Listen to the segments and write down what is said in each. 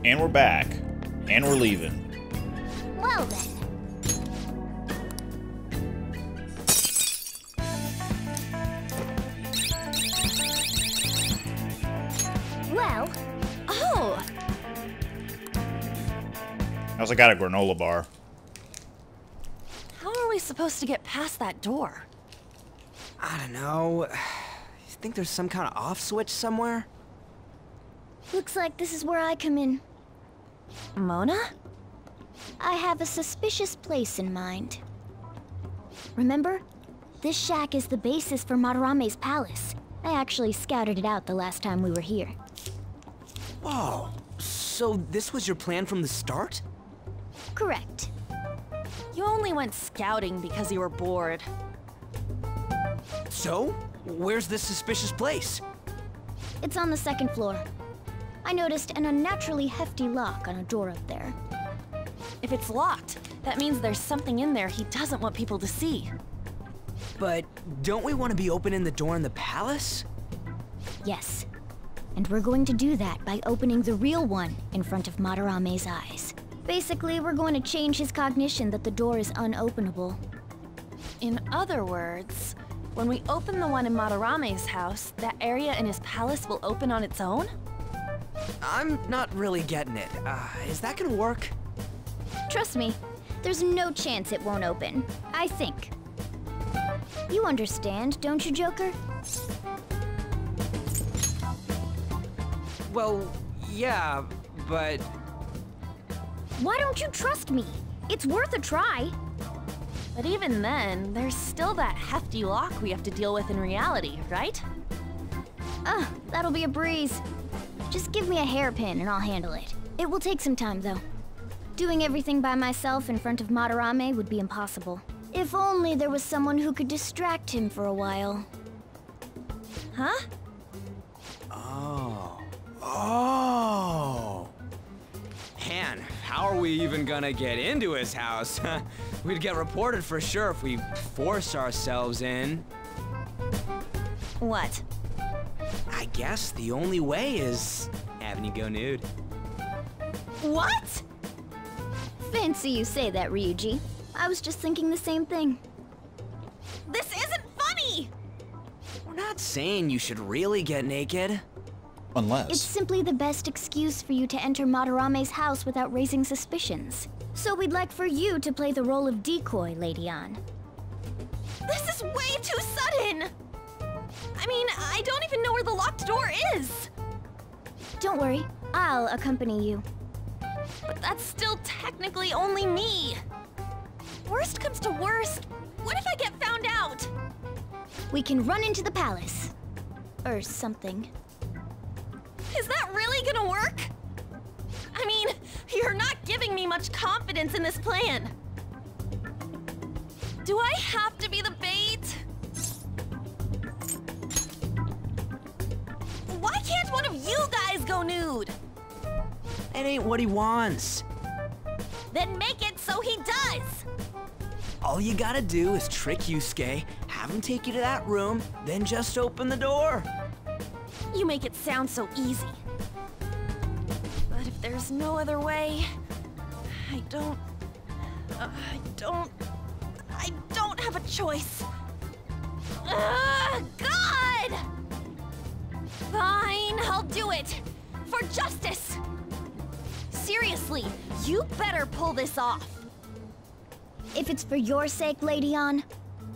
And we're back. And we're leaving. Well then. Well, oh! I also got a granola bar. How are we supposed to get past that door? I don't know. You think there's some kind of off switch somewhere? Looks like this is where I come in. Mona? I have a suspicious place in mind. Remember? This shack is the basis for Madarame's palace. I actually scouted it out the last time we were here. Whoa. So this was your plan from the start? Correct. You only went scouting because you were bored. So? Where's this suspicious place? It's on the second floor. I noticed an unnaturally hefty lock on a door up there. If it's locked, that means there's something in there he doesn't want people to see. But don't we want to be opening the door in the palace? Yes. And we're going to do that by opening the real one in front of Madarame's eyes. Basically, we're going to change his cognition that the door is unopenable. In other words, when we open the one in Madarame's house, that area in his palace will open on its own? I'm not really getting it. Is that gonna work? Trust me, there's no chance it won't open. I think. You understand, don't you, Joker? Well, yeah, but... Why don't you trust me? It's worth a try. But even then, there's still that hefty lock we have to deal with in reality, right? That'll be a breeze. Just give me a hairpin and I'll handle it. It will take some time, though. Doing everything by myself in front of Madarame would be impossible. If only there was someone who could distract him for a while. Huh? Oh. Man, how are we even gonna get into his house? We'd get reported for sure if we force ourselves in. What? I guess the only way is having you go nude. What? Fancy you say that, Ryuji. I was just thinking the same thing. This isn't funny! We're not saying you should really get naked. Unless. It's simply the best excuse for you to enter Madarame's house without raising suspicions. So we'd like for you to play the role of decoy, Lady Ann. This is way too sudden! I mean, I don't even know where the locked door is! Don't worry, I'll accompany you. But that's still technically only me! Worst comes to worst, what if I get found out? We can run into the palace. Or something. Is that really gonna work? I mean, you're not giving me much confidence in this plan. Do I have to be the bait? Why can't one of you guys go nude? It ain't what he wants. Then make it so he does! All you gotta do is trick Yusuke, have him take you to that room, then just open the door. You make it sound so easy. But if there's no other way, I don't have a choice. God! Fine, I'll do it. For justice. Seriously, you better pull this off. If it's for your sake, Lady Ann,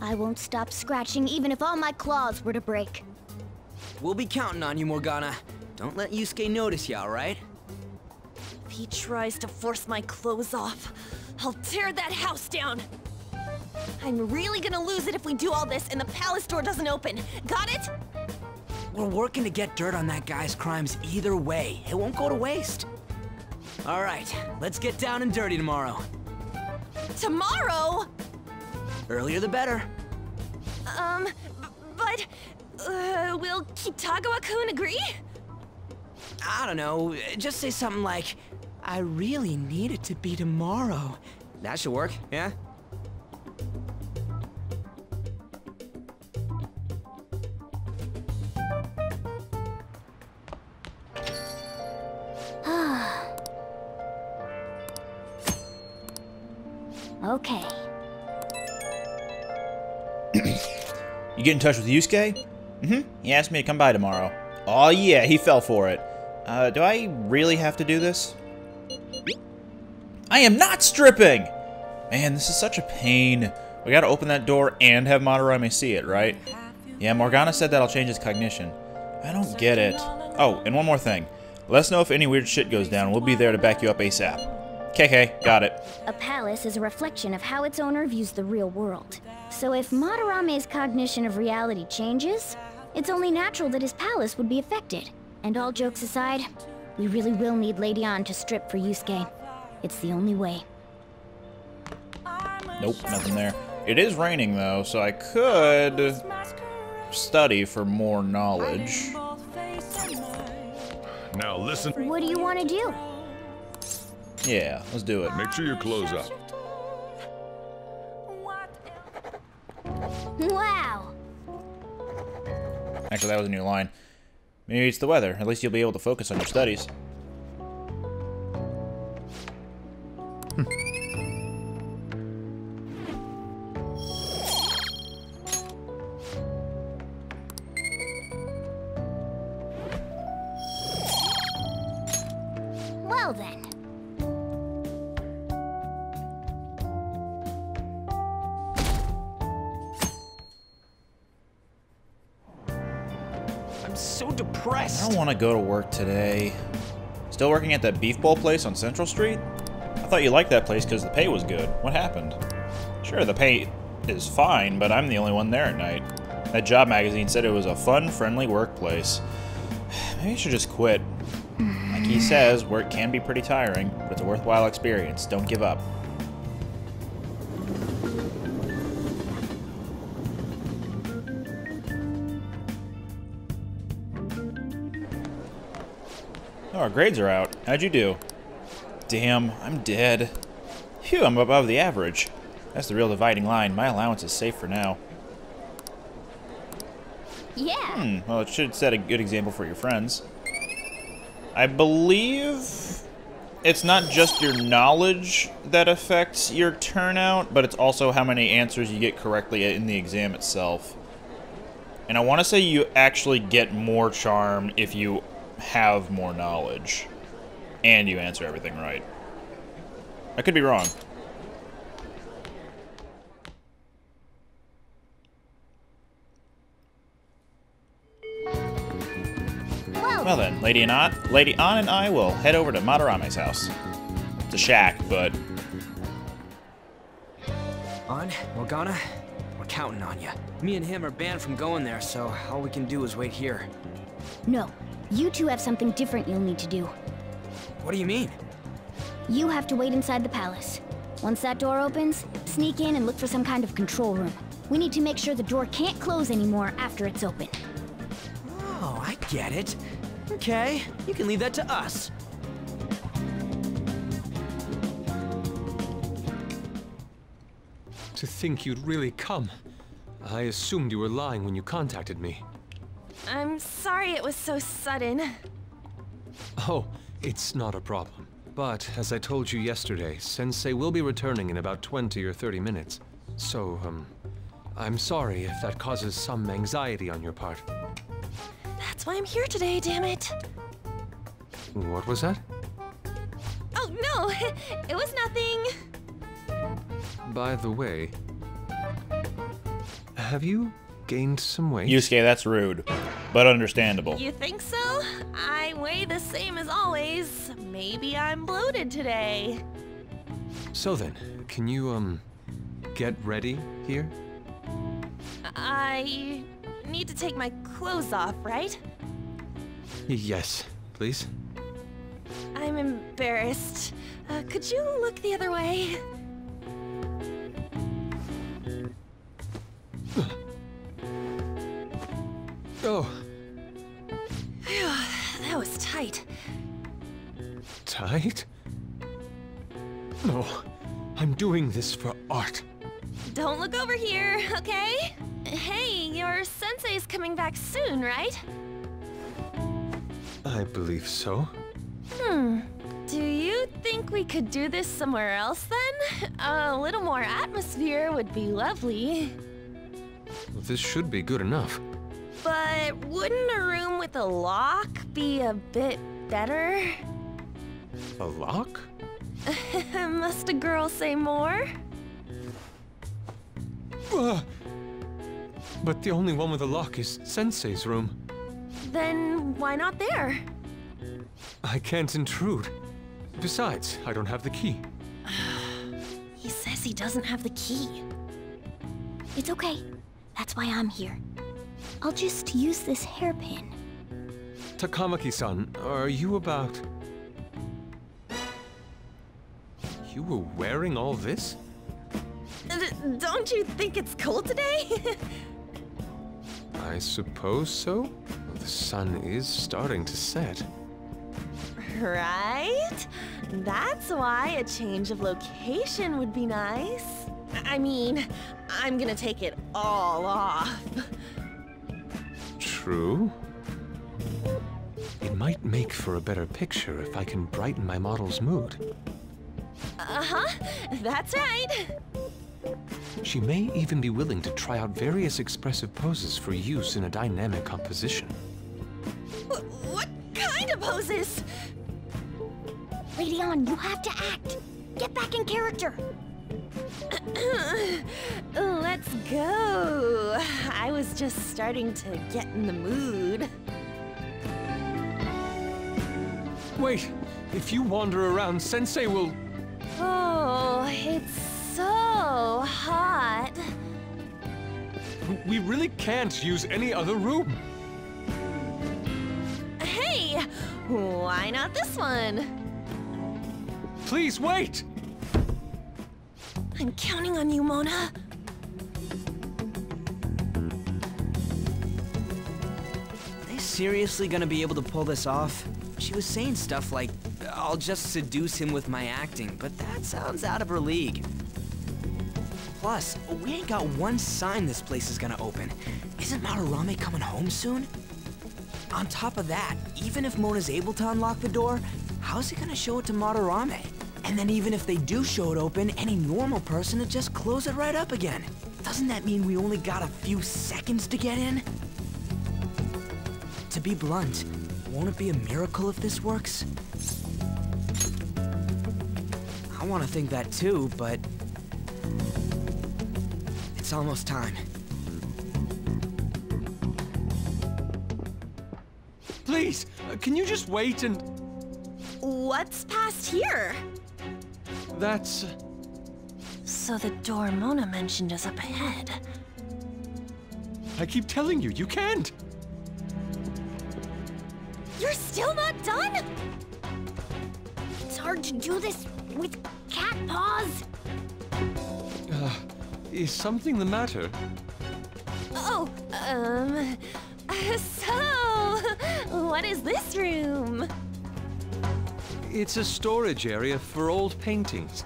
I won't stop scratching even if all my claws were to break. We'll be counting on you, Morgana. Don't let Yusuke notice you, alright? If he tries to force my clothes off, I'll tear that house down. I'm really gonna lose it if we do all this and the palace door doesn't open. Got it? We're working to get dirt on that guy's crimes either way. It won't go to waste. Alright, let's get down and dirty tomorrow. Tomorrow? Earlier the better. But will Kitagawa-kun agree? I don't know, just say something like, I really need it to be tomorrow. That should work, yeah? Okay. You get in touch with Yusuke? Mm-hmm. He asked me to come by tomorrow. Oh yeah, he fell for it. Do I really have to do this? I am not stripping! Man, this is such a pain. We gotta open that door and have Madarame see it, right? Yeah, Morgana said that'll change his cognition. I don't get it. Oh, and one more thing. Let us know if any weird shit goes down. We'll be there to back you up ASAP. KK, got it. A palace is a reflection of how its owner views the real world. So if Madarame's cognition of reality changes, it's only natural that his palace would be affected. And all jokes aside, we really will need Lady Ann to strip for Yusuke. It's the only way. Nope, nothing there. It is raining though, so I could study for more knowledge. Now listen. What do you want to do? Yeah, let's do it. Make sure your clothes up. Wow! Actually, that was a new line. Maybe it's the weather. At least you'll be able to focus on your studies. Well then. I'm so I depressed. don't want to go to work today. Still working at that beef bowl place on Central Street? I thought you liked that place because the pay was good. What happened? Sure, the pay is fine, but I'm the only one there at night. That job magazine said it was a fun, friendly workplace. Maybe I should just quit. Like he says, work can be pretty tiring, but it's a worthwhile experience. Don't give up. Oh, our grades are out. How'd you do? Damn, I'm dead. Phew, I'm above the average. That's the real dividing line. My allowance is safe for now. Yeah. Well, it should set a good example for your friends. I believe it's not just your knowledge that affects your turnout, but it's also how many answers you get correctly in the exam itself. And I want to say you actually get more charm if you have more knowledge and you answer everything right. I could be wrong. Well then, Lady Ann and I will head over to Madarame's house. It's a shack, but... Ann, Morgana, we're counting on you. Me and him are banned from going there, so all we can do is wait here. No. You two have something different you'll need to do. What do you mean? You have to wait inside the palace. Once that door opens, sneak in and look for some kind of control room. We need to make sure the door can't close anymore after it's open. Oh, I get it. Okay, you can leave that to us. To think you'd really come. I assumed you were lying when you contacted me. I'm sorry it was so sudden. Oh, it's not a problem. But, as I told you yesterday, Sensei will be returning in about 20 or 30 minutes. So, I'm sorry if that causes some anxiety on your part. That's why I'm here today, damn it. What was that? Oh, no, it was nothing. By the way, have you gained some weight? Yusuke, that's rude, but understandable. You think so? I weigh the same as always. Maybe I'm bloated today. So then, can you, get ready here? I need to take my clothes off, right? Yes, please. I'm embarrassed. Could you look the other way? Oh. Phew, that was tight. Tight? No, I'm doing this for art. Don't look over here, okay? Hey, your sensei's coming back soon, right? I believe so. Do you think We could do this somewhere else then? A little more atmosphere would be lovely. This should be good enough. But wouldn't a room with a lock be a bit better? A lock? Must a girl say more? But the only one with a lock is Sensei's room. Then why not there? I can't intrude. Besides, I don't have the key. He says he doesn't have the key. It's okay. That's why I'm here. I'll just use this hairpin. Takamaki-san, are you about... You were wearing all this? Don't you think it's cold today? I suppose so. The sun is starting to set. Right? That's why a change of location would be nice. I mean, I'm gonna take it all off. True. It might make for a better picture if I can brighten my model's mood. Uh-huh, that's right. She may even be willing to try out various expressive poses for use in a dynamic composition. What kind of poses? Lady On, you have to act. Get back in character. Let's go. I was just starting to get in the mood. Wait! If you wander around, Sensei will... Oh, it's so hot. We really can't use any other room. Hey, why not this one? Please wait! I'm counting on you, Mona. Are they seriously gonna be able to pull this off? She was saying stuff like, I'll just seduce him with my acting, but that sounds out of her league. Plus, we ain't got one sign this place is gonna open. Isn't Madarame coming home soon? On top of that, even if Mona's able to unlock the door, how's he gonna show it to Madarame? And then even if they do show it open, any normal person would just close it right up again. Doesn't that mean we only got a few seconds to get in? To be blunt, won't it be a miracle if this works? I want to think that too, but it's almost time. Please, can you just wait and... What's past here? That's... So the door Mona mentioned is up ahead. I keep telling you, you can't! You're still not done? It's hard to do this with cat paws. Is something the matter? Oh, so, what is this room? It's a storage area for old paintings.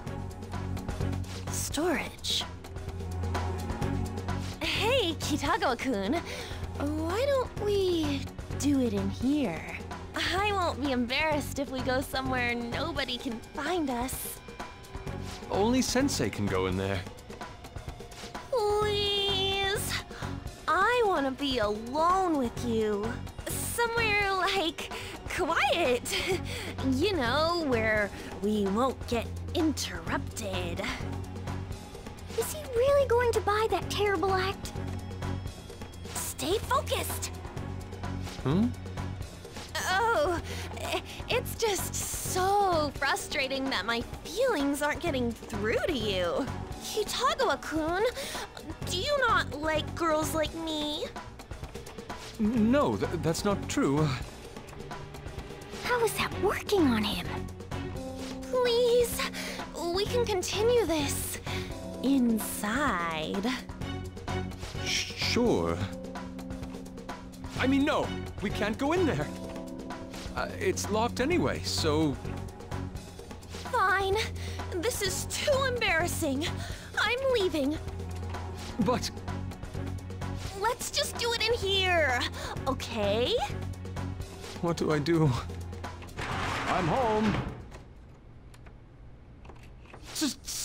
Storage. Hey, Kitagawa-kun, why don't we do it in here? I won't be embarrassed if we go somewhere nobody can find us. Only Sensei can go in there. Please. I want to be alone with you. Somewhere like quiet. You know, where we won't get interrupted. Is he really going to buy that terrible act? Stay focused. Hmm? Oh, it's just so frustrating that my feelings aren't getting through to you. Kitagawa-kun, do you not like girls like me? No, that's not true. How is that working on him? Please, we can continue this inside. Sure. I mean, no, we can't go in there. It's locked anyway, so... Fine. This is too embarrassing. I'm leaving. But... Let's just do it in here, okay? what do I do? I'm home.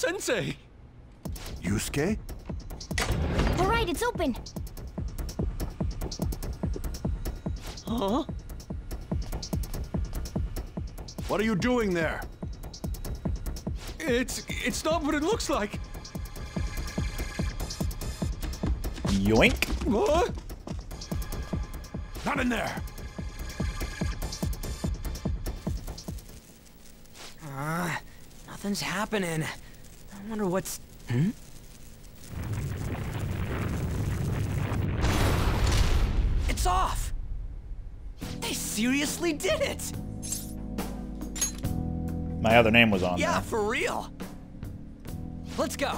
Sensei! Yusuke? All right, it's open. Huh? What are you doing there? It's not what it looks like. Yoink. What? Not in there! Nothing's happening. I wonder what's... It's off! They seriously did it! My other name was on Yeah, there. for real. Let's go.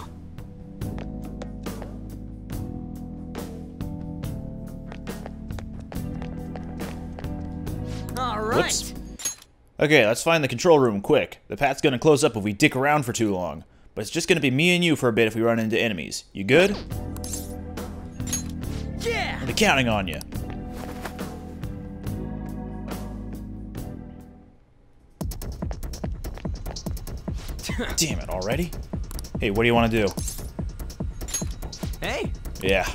All right. Whoops. Okay, let's find the control room quick. The path's gonna close up if we dick around for too long. But it's just gonna be me and you for a bit if we run into enemies. You good? Yeah. I'll be counting on you. Damn it, already? Hey, what do you want to do? Hey. Yeah.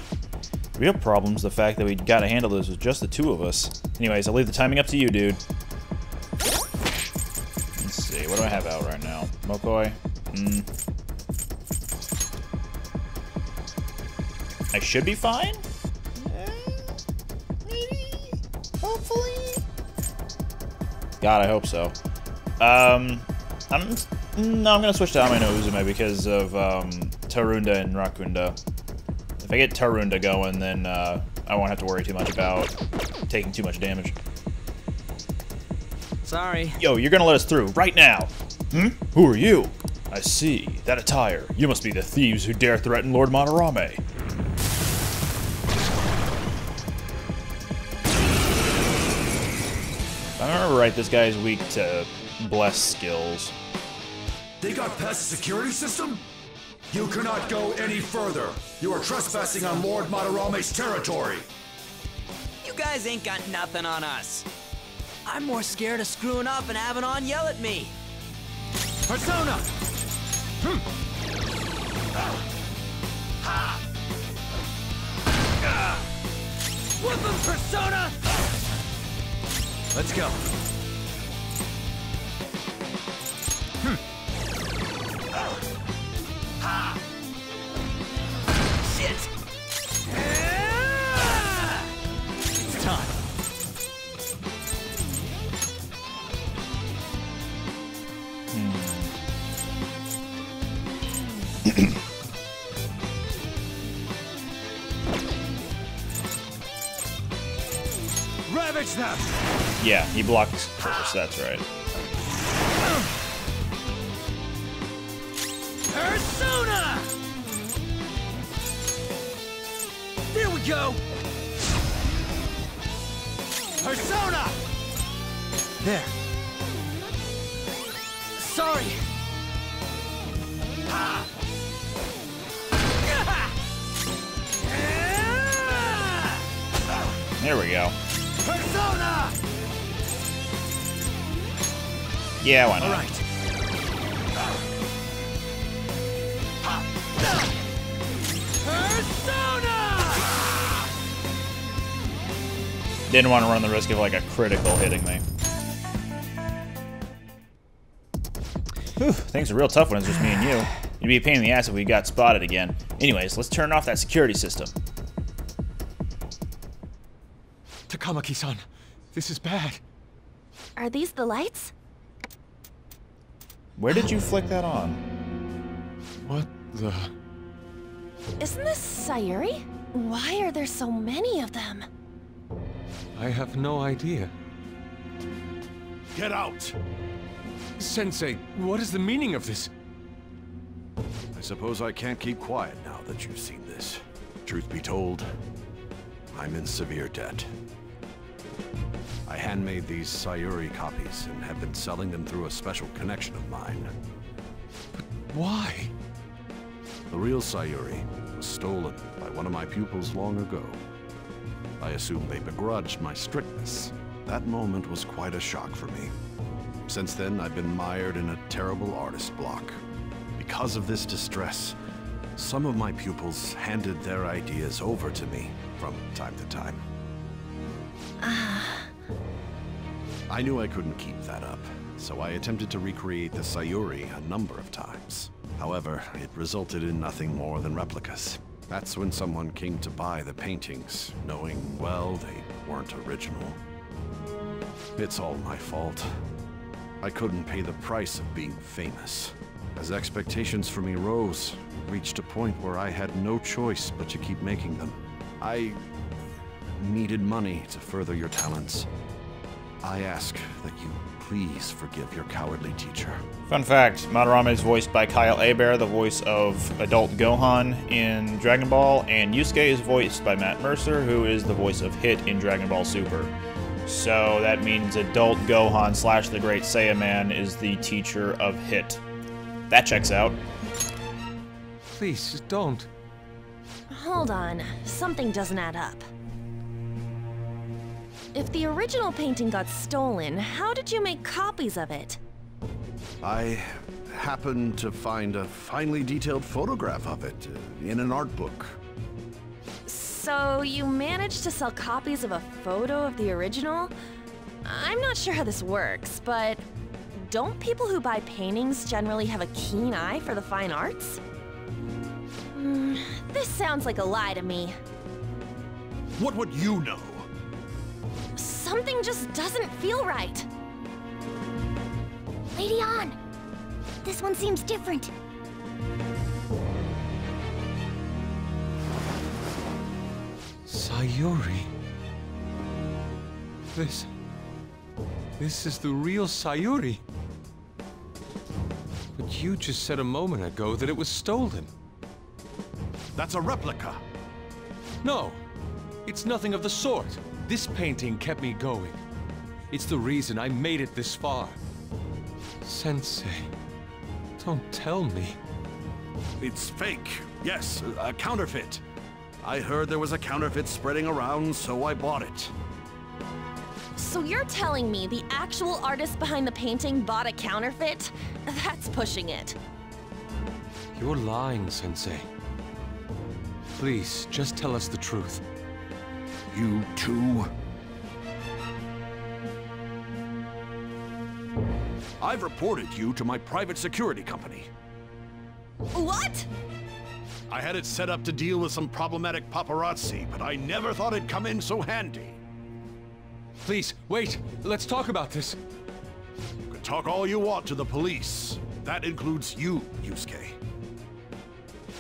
Real problem's the fact that we gotta handle this with just the two of us. Anyways, I'll leave the timing up to you, dude. Let's see, what do I have out right now? Mokoi? I should be fine? Maybe? Hopefully? God, I hope so. I'm gonna switch to Ame no Uzume because of Tarunda and Rakunda. If I get Tarunda going, then I won't have to worry too much about taking too much damage. Sorry. Yo, you're gonna let us through right now. Who are you? I see. That attire. You must be the thieves who dare threaten Lord Madarame. If I remember right, this guy's weak to bless skills. They got past the security system? You cannot go any further. You are trespassing on Lord Madarame's territory. You guys ain't got nothing on us. I'm more scared of screwing up and having On yell at me. Persona! Whoop him, Persona! Let's go. Shit! It's time. Ravage them! Yeah, he blocks first, that's right. Persona! There we go! Persona! There. Sorry. There we go. Persona! Yeah, why not? All right. Didn't want to run the risk of like a critical hitting me. Whew, things are real tough when it's just me and you. It'd be a pain in the ass if we got spotted again. Anyways, let's turn off that security system. Takamaki-san, this is bad. Are these the lights? Where did you flick that on? What the... Isn't this Sayuri? Why are there so many of them? I have no idea. Get out! Sensei, what is the meaning of this? I suppose I can't keep quiet now that you've seen this. Truth be told, I'm in severe debt. I handmade these Sayuri copies and have been selling them through a special connection of mine. Why? The real Sayuri was stolen by one of my pupils long ago. I assume they begrudged my strictness. That moment was quite a shock for me. Since then, I've been mired in a terrible artist block. because of this distress, some of my pupils handed their ideas over to me from time to time. I knew I couldn't keep that up, so I attempted to recreate the Sayuri a number of times. However, it resulted in nothing more than replicas. That's when someone came to buy the paintings, knowing, well, they weren't original. It's all my fault. I couldn't pay the price of being famous. As expectations for me rose, it reached a point where I had no choice but to keep making them. I needed money to further your talents. I ask that you please forgive your cowardly teacher. Fun fact, Madarame is voiced by Kyle Hebert, the voice of Adult Gohan in Dragon Ball, and Yusuke is voiced by Matt Mercer, who is the voice of Hit in Dragon Ball Super. So that means Adult Gohan / the Great Saiyaman is the teacher of Hit. That checks out. Please, don't. Hold on, something doesn't add up. If the original painting got stolen, how did you make copies of it? I happened to find a finely detailed photograph of it in an art book. So you managed to sell copies of a photo of the original? I'm not sure how this works, but don't people who buy paintings generally have a keen eye for the fine arts? This sounds like a lie to me. What would you know? Something just doesn't feel right. Lady On! This one seems different. Sayuri. This is the real Sayuri. But you just said a moment ago that it was stolen. That's a replica. No, it's nothing of the sort. This painting kept me going. It's the reason I made it this far. Sensei, don't tell me. It's fake. Yes, a counterfeit. I heard there was a counterfeit spreading around, so I bought it. So you're telling me the actual artist behind the painting bought a counterfeit? That's pushing it. You're lying, Sensei. Please, just tell us the truth. You too? I've reported you to my private security company. What? I had it set up to deal with some problematic paparazzi, but I never thought it'd come in so handy. Please, wait. Let's talk about this. You can talk all you want to the police. That includes you, Yusuke.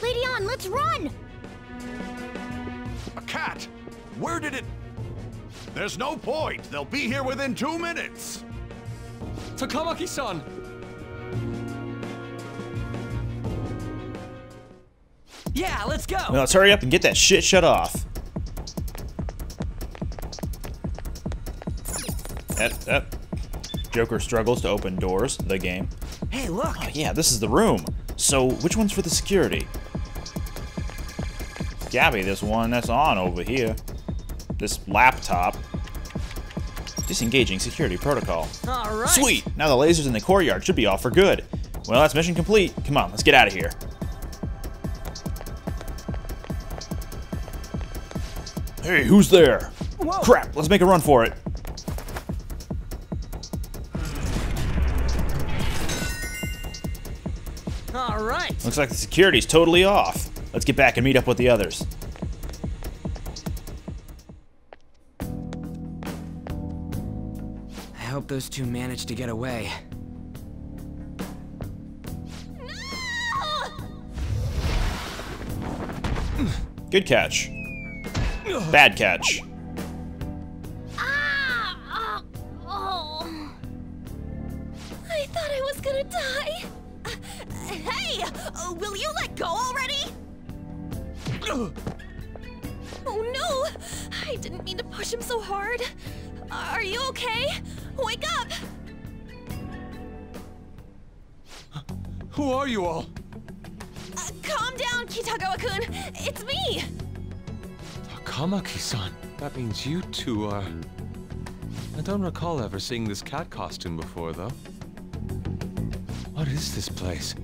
Lady On, let's run! A cat! Where did it... There's no point. They'll be here within 2 minutes. Takamaki-san! Yeah, let's go! Well, let's hurry up and get that shit shut off. Joker struggles to open doors. The game. Hey, look! Oh, yeah, this is the room. So, which one's for the security? Gabby, this one that's on over here. This laptop. Disengaging security protocol. All right. Sweet! Now the lasers in the courtyard should be off for good. Well, that's mission complete. Come on, let's get out of here. Hey, who's there? Whoa. Crap, let's make a run for it. All right. Looks like the security's totally off. Let's get back and meet up with the others. I hope those two managed to get away. Good catch. Bad catch. Ah! Oh! I thought I was gonna die. Hey! Will you let go already? Oh no! I didn't mean to push him so hard. Are you okay? Wake up! Who are you all? Calm down, Kitagawa-kun. It's me! Takamaki-san. That means you two are... I don't recall ever seeing this cat costume before, though. What is this place?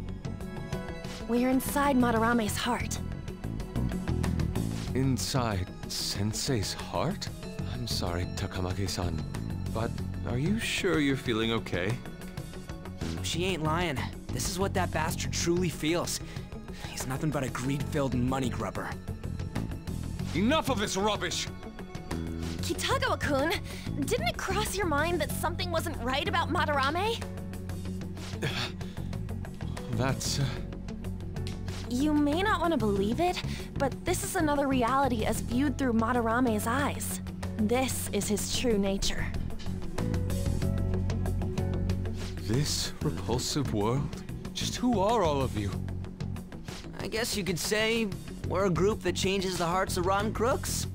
We're inside Madarame's heart. Inside Sensei's heart? I'm sorry, Takamaki-san, but are you sure you're feeling okay? She ain't lying. This is what that bastard truly feels. He's nothing but a greed-filled money grubber. Enough of this rubbish! Kitagawa-kun, didn't it cross your mind that something wasn't right about Madarame? That's... You may not want to believe it, but this is another reality as viewed through Madarame's eyes. This is his true nature. This repulsive world? Just who are all of you? I guess you could say we're a group that changes the hearts of rotten crooks.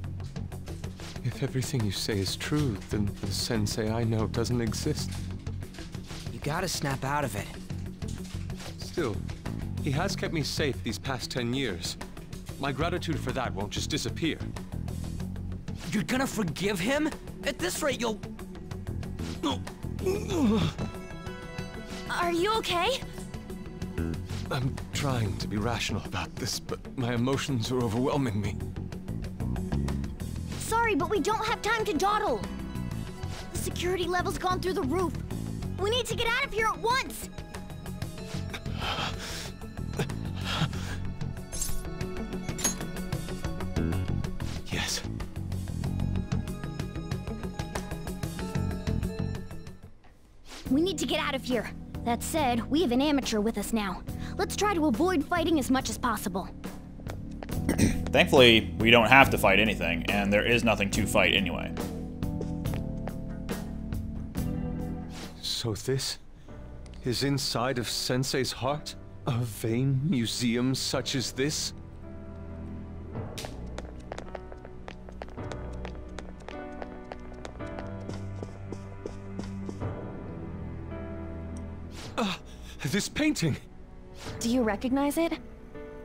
If everything you say is true, then the sensei I know doesn't exist. You gotta snap out of it. Still, he has kept me safe these past 10 years. My gratitude for that won't just disappear. You're gonna forgive him? At this rate, you'll... Are you okay? I'm trying to be rational about this, but my emotions are overwhelming me. Sorry, but we don't have time to dawdle. The security level's gone through the roof. We need to get out of here at once. Yes. We need to get out of here. That said, we have an amateur with us now. Let's try to avoid fighting as much as possible. Thankfully, we don't have to fight anything, and there is nothing to fight anyway. So this is inside of Sensei's heart? A vain museum such as this? This painting! Do you recognize it?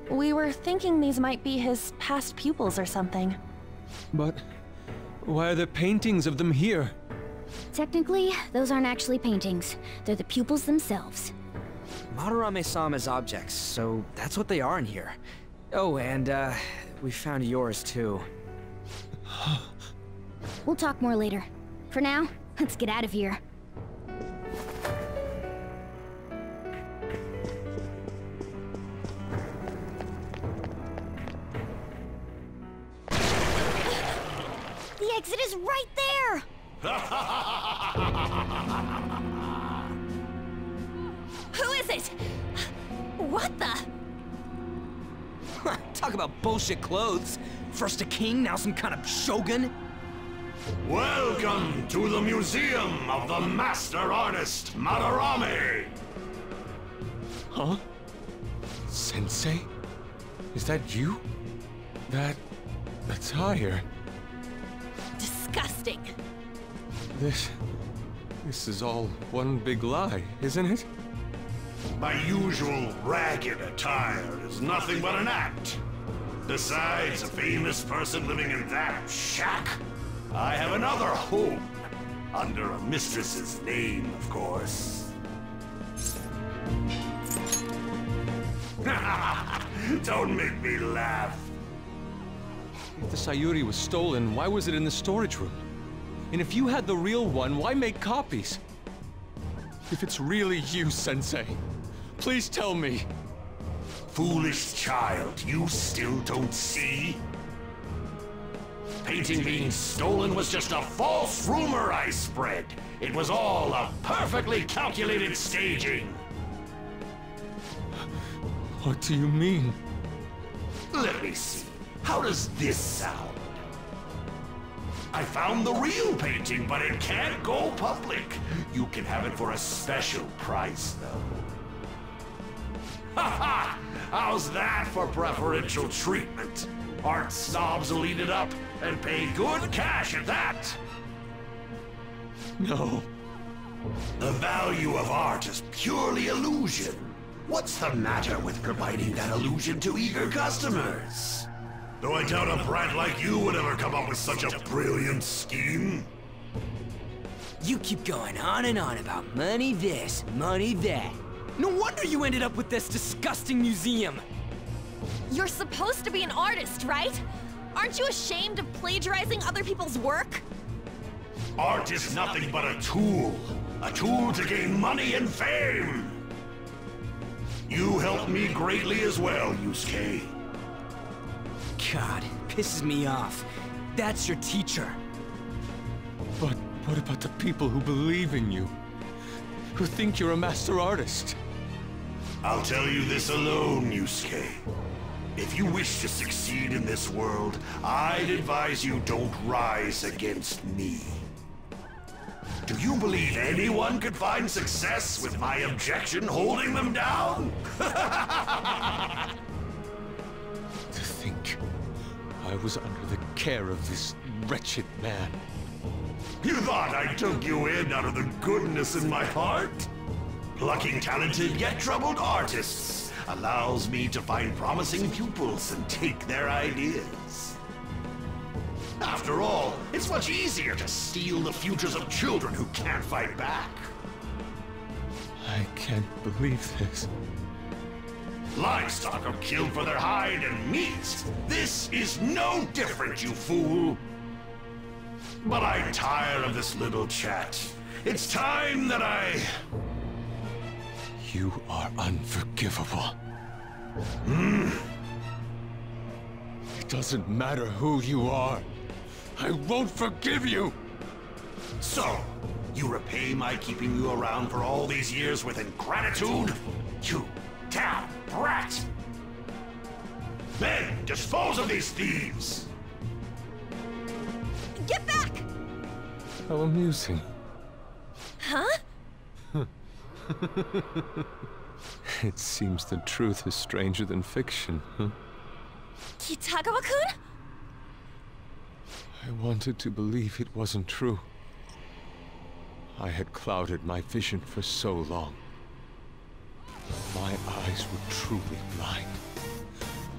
We were thinking these might be his past pupils or something. But why are there paintings of them here? Technically, those aren't actually paintings. They're the pupils themselves. Madarame saw them as objects, so that's what they are in here. Oh, and, we found yours, too. We'll talk more later. For now, let's get out of here. The exit is right there! Who is it? What the? Talk about bullshit clothes. First a king, now some kind of shogun. Welcome to the Museum of the Master Artist, Madarame! Huh? Sensei? Is that you? That attire? Disgusting. This is all one big lie, isn't it? My usual ragged attire is nothing but an act. Besides a famous person living in that shack, I have another home, under a mistress's name, of course. Don't make me laugh. If the Sayuri was stolen, why was it in the storage room? And if you had the real one, why make copies? If it's really you, Sensei, please tell me. Foolish child, you still don't see? Painting being stolen was just a false rumor I spread. It was all a perfectly calculated staging. What do you mean? Let me see. How does this sound? I found the real painting, but it can't go public. You can have it for a special price, though. Ha ha! How's that for preferential treatment? Art snobs will eat it up and pay good cash at that. No. The value of art is purely illusion. What's the matter with providing that illusion to eager customers? Though I doubt a brat like you would ever come up with such a brilliant scheme. You keep going on and on about money this, money that. No wonder you ended up with this disgusting museum. You're supposed to be an artist, right? Aren't you ashamed of plagiarizing other people's work? Art is nothing but a tool. A tool to gain money and fame. You helped me greatly as well, Yusuke. God, pisses me off. That's your teacher. But what about the people who believe in you? Who think you're a master artist? I'll tell you this alone, Yusuke. If you wish to succeed in this world, I'd advise you don't rise against me. Do you believe anyone could find success with my objection holding them down? To think I was under the care of this wretched man. You thought I took you in out of the goodness in my heart? Plucking talented yet troubled artists allows me to find promising pupils and take their ideas. After all, it's much easier to steal the futures of children who can't fight back. I can't believe this. Livestock are killed for their hide and meat. This is no different, you fool. But I tire of this little chat. It's time that I... You are unforgivable. It doesn't matter who you are. I won't forgive you! So, you repay my keeping you around for all these years with ingratitude? You damn brat! Then, dispose of these thieves! Get back! How amusing. Huh? It seems the truth is stranger than fiction, huh? Kitagawa-kun? I wanted to believe it wasn't true. I had clouded my vision for so long. My eyes were truly blind.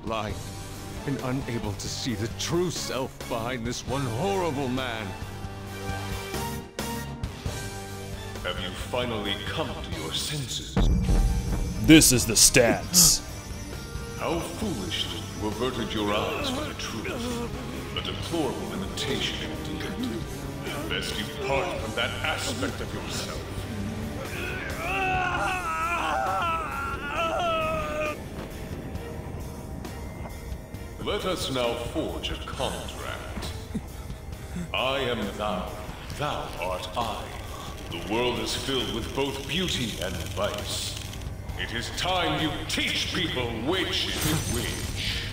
Blind and unable to see the true self behind this one horrible man. Have you finally come to your senses? This is the stance. How foolishly you averted your eyes from the truth. A deplorable imitation indeed. Best you part from that aspect of yourself. Let us now forge a contract. I am thou, thou art I. The world is filled with both beauty and vice. It is time you teach people which is which.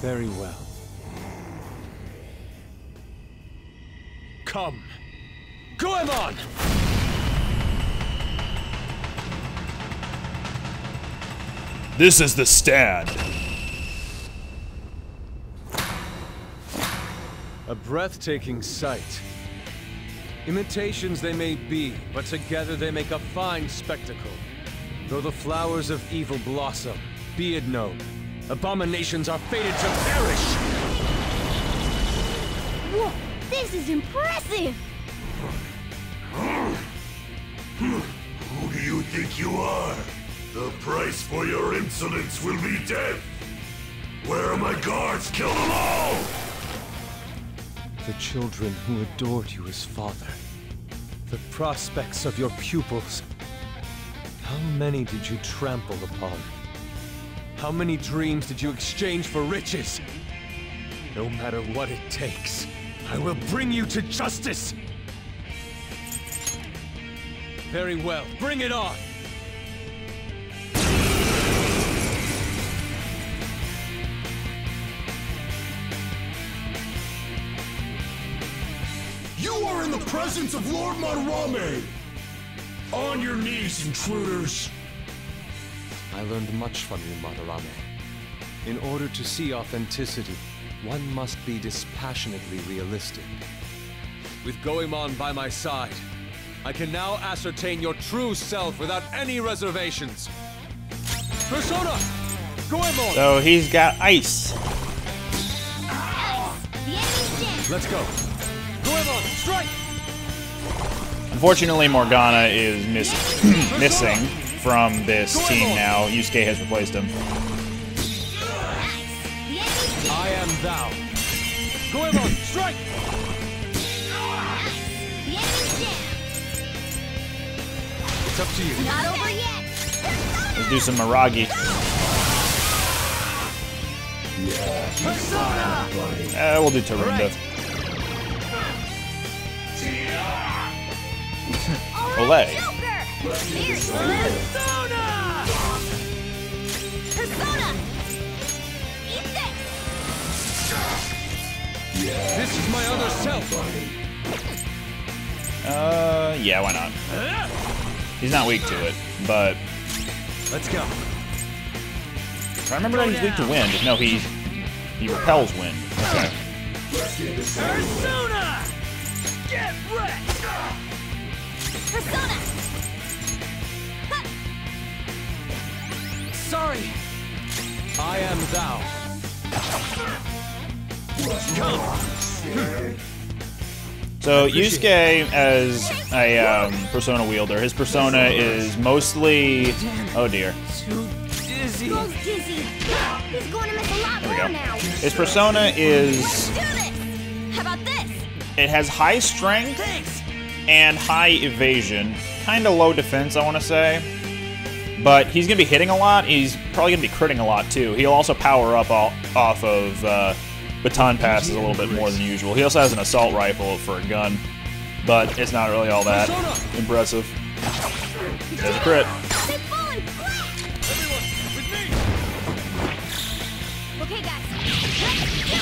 Very well. Come. Goemon! This is the stand. A breathtaking sight. Imitations they may be, but together they make a fine spectacle. Though the flowers of evil blossom, be it known, abominations are fated to perish! Whoa, this is impressive! Who do you think you are? The price for your insolence will be death! Where are my guards? Kill them all! The children who adored you as father. The prospects of your pupils. How many did you trample upon? How many dreams did you exchange for riches? No matter what it takes, I will bring you to justice! Very well, bring it on! You are in the presence of Lord Madarame! On your knees, intruders! I learned much from you, Madarame. In order to see authenticity, one must be dispassionately realistic. With Goemon by my side, I can now ascertain your true self without any reservations. Persona! Goemon! So he's got ice. The enemy's dead! Let's go! Goemon, strike! Unfortunately, Morgana is missing. from this team now. Yusuke has replaced him. I am thou. Goemon, strike! The enemy's down. It's up to you. Not over yet. Let's do some Miragi. We'll do Tarunda. Olay. Joker! Very good. Persona! Eat this! This is my other self. Yeah, why not? He's not weak to it, but Let's go. if I remember right, he's weak to wind. No, he repels wind. Okay. Persona! Get wrecked! Persona! Sorry. I am thou. So Yusuke, as a persona wielder, his persona is mostly. Oh dear. Too dizzy. Goes dizzy. He's going to miss a lot There we more go. now. His persona is. Let's do this! How about this? It has high strength Thanks. and high evasion, kind of low defense, I want to say. But he's going to be hitting a lot. He's probably going to be critting a lot, too. He'll also power up off of baton passes a little bit more than usual. He also has an assault rifle for a gun, but it's not really all that impressive. There's a crit. They've fallen flat! Everyone, with me. Okay, guys. Let's do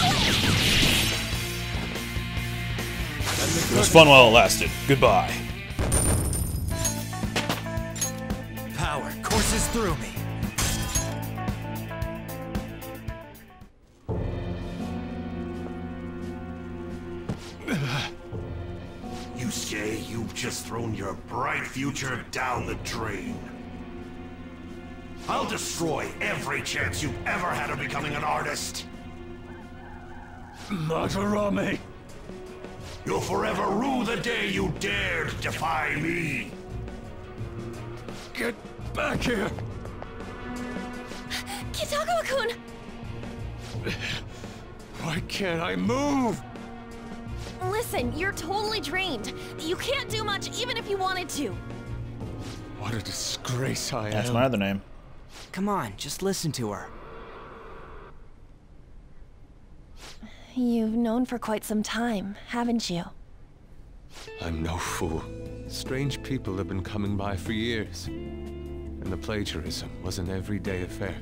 it! It was fun while it lasted. Goodbye. Power courses through me. Yusuke, you've just thrown your bright future down the drain. I'll destroy every chance you've ever had of becoming an artist. Madarame! You'll forever rue the day you dared defy me. Get back here! Kitagawa-kun! Why can't I move? Listen, you're totally drained. You can't do much even if you wanted to. What a disgrace I am. That's my other name. Come on, just listen to her. You've known for quite some time, haven't you? I'm no fool. Strange people have been coming by for years. And the plagiarism was an everyday affair.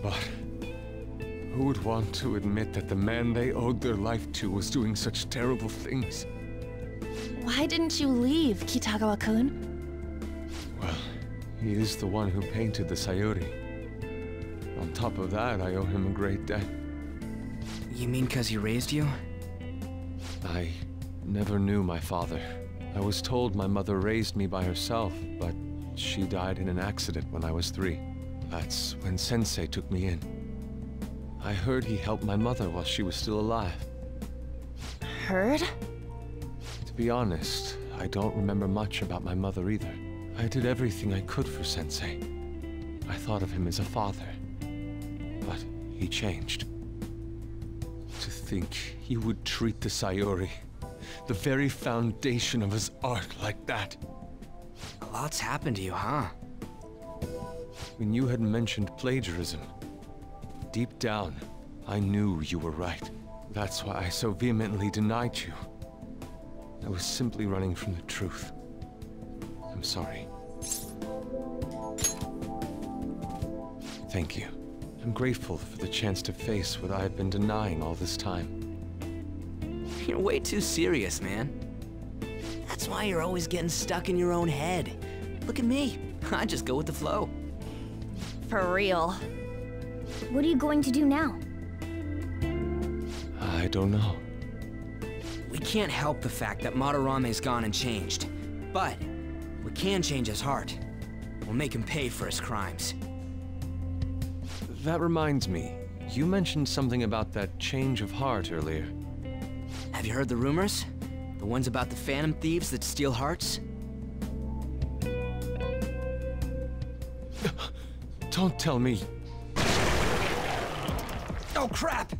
But who would want to admit that the man they owed their life to was doing such terrible things? Why didn't you leave, Kitagawa-kun? Well, he is the one who painted the Sayuri. On top of that, I owe him a great debt. You mean 'cause he raised you? I never knew my father. I was told my mother raised me by herself, but she died in an accident when I was 3. That's when Sensei took me in. I heard he helped my mother while she was still alive. Heard? To be honest, I don't remember much about my mother either. I did everything I could for Sensei. I thought of him as a father. But he changed. To think he would treat the Sayuri, the very foundation of his art, like that. A lot's happened to you, huh? When you had mentioned plagiarism, deep down, I knew you were right. That's why I so vehemently denied you. I was simply running from the truth. I'm sorry. Thank you. I'm grateful for the chance to face what I've been denying all this time. You're way too serious, man. That's why you're always getting stuck in your own head. Look at me. I just go with the flow. For real. What are you going to do now? I don't know. We can't help the fact that Madarame's gone and changed. But we can change his heart. We'll make him pay for his crimes. That reminds me, you mentioned something about that change of heart earlier. Have you heard the rumors? The ones about the phantom thieves that steal hearts? Don't tell me. Oh, crap!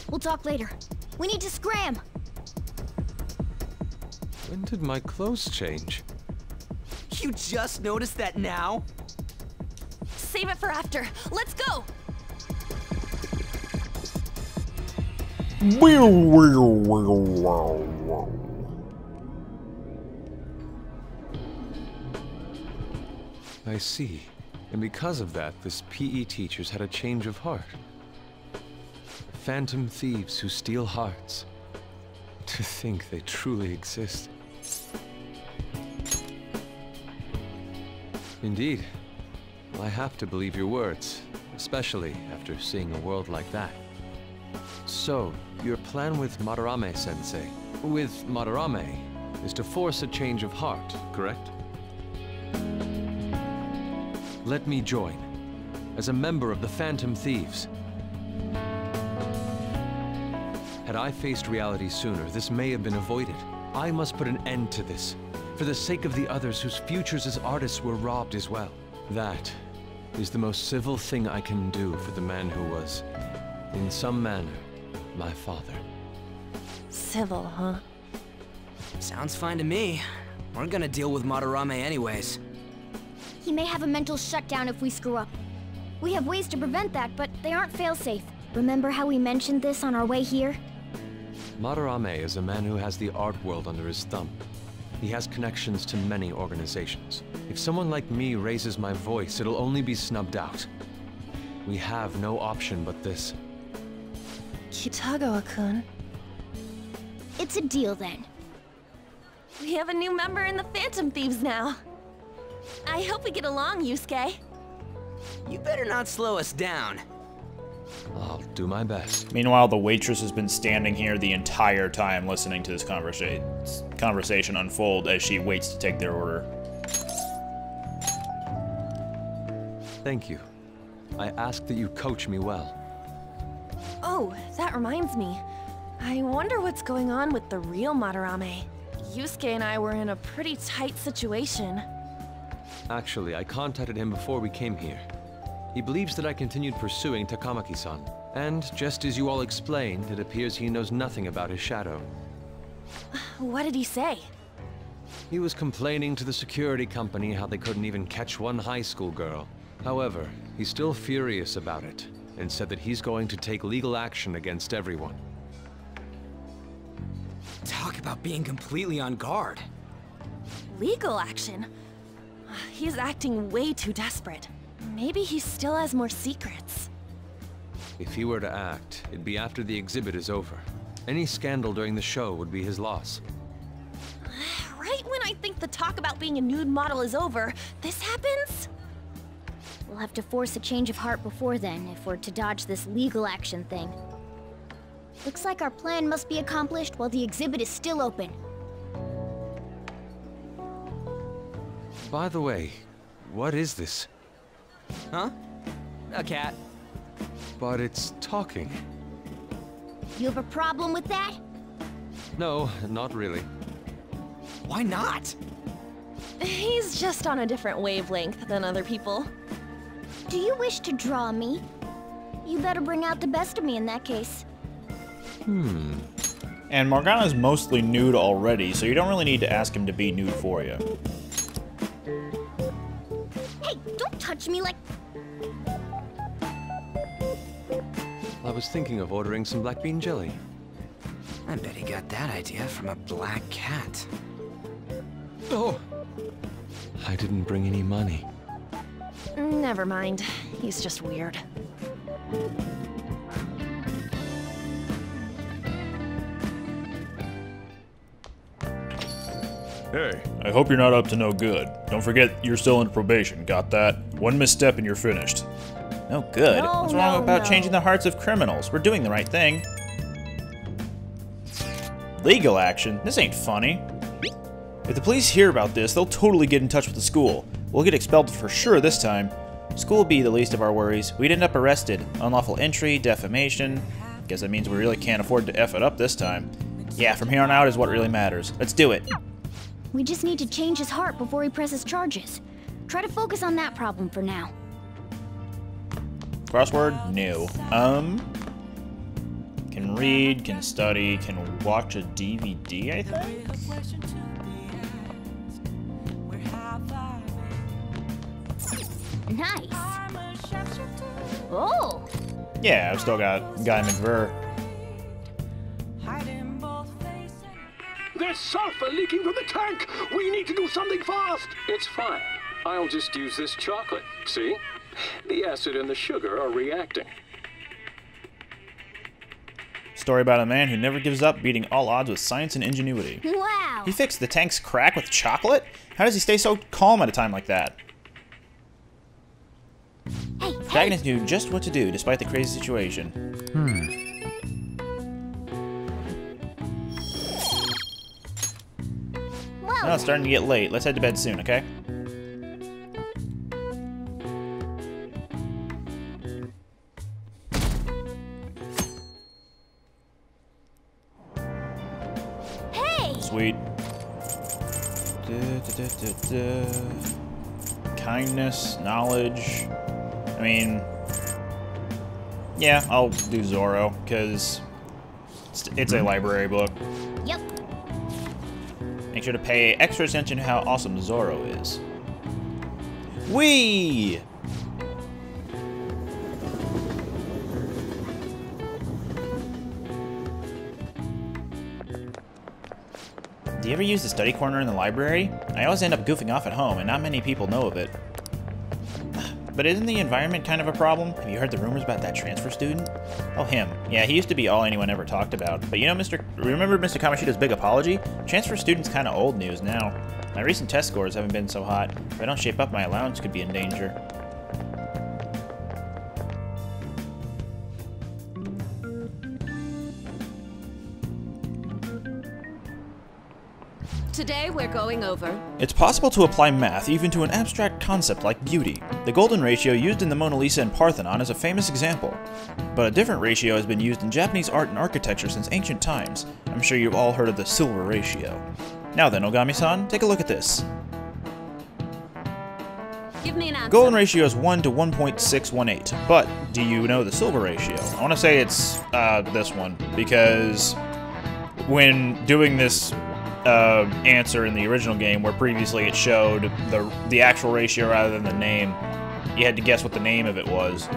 We'll talk later. We need to scram! When did my clothes change? You just noticed that now? Save it for after. Let's go! I see. And because of that, this PE teacher's had a change of heart. Phantom thieves who steal hearts. To think they truly exist. Indeed. Well, I have to believe your words, especially after seeing a world like that. So, your plan with Madarame-sensei, is to force a change of heart, correct? Let me join, as a member of the Phantom Thieves. Had I faced reality sooner, this may have been avoided. I must put an end to this, for the sake of the others whose futures as artists were robbed as well. That is the most civil thing I can do for the man who was, in some manner, my father. Civil, huh? Sounds fine to me. We're gonna deal with Madarame anyways. He may have a mental shutdown if we screw up. We have ways to prevent that, but they aren't fail-safe. Remember how we mentioned this on our way here? Madarame is a man who has the art world under his thumb. He has connections to many organizations. If someone like me raises my voice, it'll only be snubbed out. We have no option but this. Kitagawa-kun. It's a deal then. We have a new member in the Phantom Thieves now. I hope we get along, Yusuke. You better not slow us down. I'll do my best. Meanwhile, the waitress has been standing here the entire time listening to this conversation unfold as she waits to take their order. Thank you. I ask that you coach me well. Oh, that reminds me. I wonder what's going on with the real Madarame. Yusuke and I were in a pretty tight situation. Actually, I contacted him before we came here. He believes that I continued pursuing Takamaki-san. And, just as you all explained, it appears he knows nothing about his shadow. What did he say? He was complaining to the security company how they couldn't even catch one high school girl. However, he's still furious about it, and said that he's going to take legal action against everyone. Talk about being completely on guard. Legal action? He's acting way too desperate. Maybe he still has more secrets. If he were to act, it'd be after the exhibit is over. Any scandal during the show would be his loss. Right when I think the talk about being a nude model is over, this happens? We'll have to force a change of heart before then, if we're to dodge this legal action thing. Looks like our plan must be accomplished while the exhibit is still open. By the way, what is this? Huh? A cat. But it's talking. You have a problem with that? No, not really. Why not? He's just on a different wavelength than other people. Do you wish to draw me? You better bring out the best of me in that case. And Morgana's mostly nude already, so you don't really need to ask him to be nude for you. Hey, don't touch me like... I was thinking of ordering some black bean jelly. I bet he got that idea from a black cat. Oh! I didn't bring any money. Never mind. He's just weird. Hey, I hope you're not up to no good. Don't forget you're still in probation, got that? One misstep and you're finished. No good? No, What's wrong no, about no. changing the hearts of criminals? We're doing the right thing. Legal action? This ain't funny. If the police hear about this, they'll totally get in touch with the school. We'll get expelled for sure this time. School will be the least of our worries. We'd end up arrested. Unlawful entry, defamation. Guess that means we really can't afford to F it up this time. Yeah, from here on out is what really matters. Let's do it. We just need to change his heart before he presses charges. Try to focus on that problem for now. Crossword? No. Can read, can study, can watch a DVD, I think? Nice. Oh! Yeah, I've still got Guy McVer. There's sulfur leaking from the tank! We need to do something fast! It's fine. I'll just use this chocolate. See? The acid and the sugar are reacting. Story about a man who never gives up, beating all odds with science and ingenuity. Wow! He fixed the tank's crack with chocolate? How does he stay so calm at a time like that? Hey, Protagonist knew just what to do despite the crazy situation. Well, Well, it's starting to get late. Let's head to bed soon, okay? hey! Sweet. Kindness, knowledge. I mean, yeah, I'll do Zorro, because it's a library book. Yep. Make sure to pay extra attention to how awesome Zorro is. Whee! Do you ever use the study corner in the library? I always end up goofing off at home, and not many people know of it. But isn't the environment kind of a problem? Have you heard the rumors about that transfer student? Oh, him. Yeah, he used to be all anyone ever talked about. But you know, remember Mr. Kamoshida's big apology? Transfer student's kind of old news now. My recent test scores haven't been so hot. If I don't shape up, my allowance could be in danger. Today we're going over. It's possible to apply math even to an abstract concept like beauty. The golden ratio used in the Mona Lisa and Parthenon is a famous example. But a different ratio has been used in Japanese art and architecture since ancient times. I'm sure you've all heard of the silver ratio. Now then, Ogami-san, take a look at this. Give me an answer. Golden ratio is 1 to 1.618, but do you know the silver ratio? I want to say it's this one, because when doing this answer in the original game, where previously it showed the actual ratio rather than the name, you had to guess what the name of it was.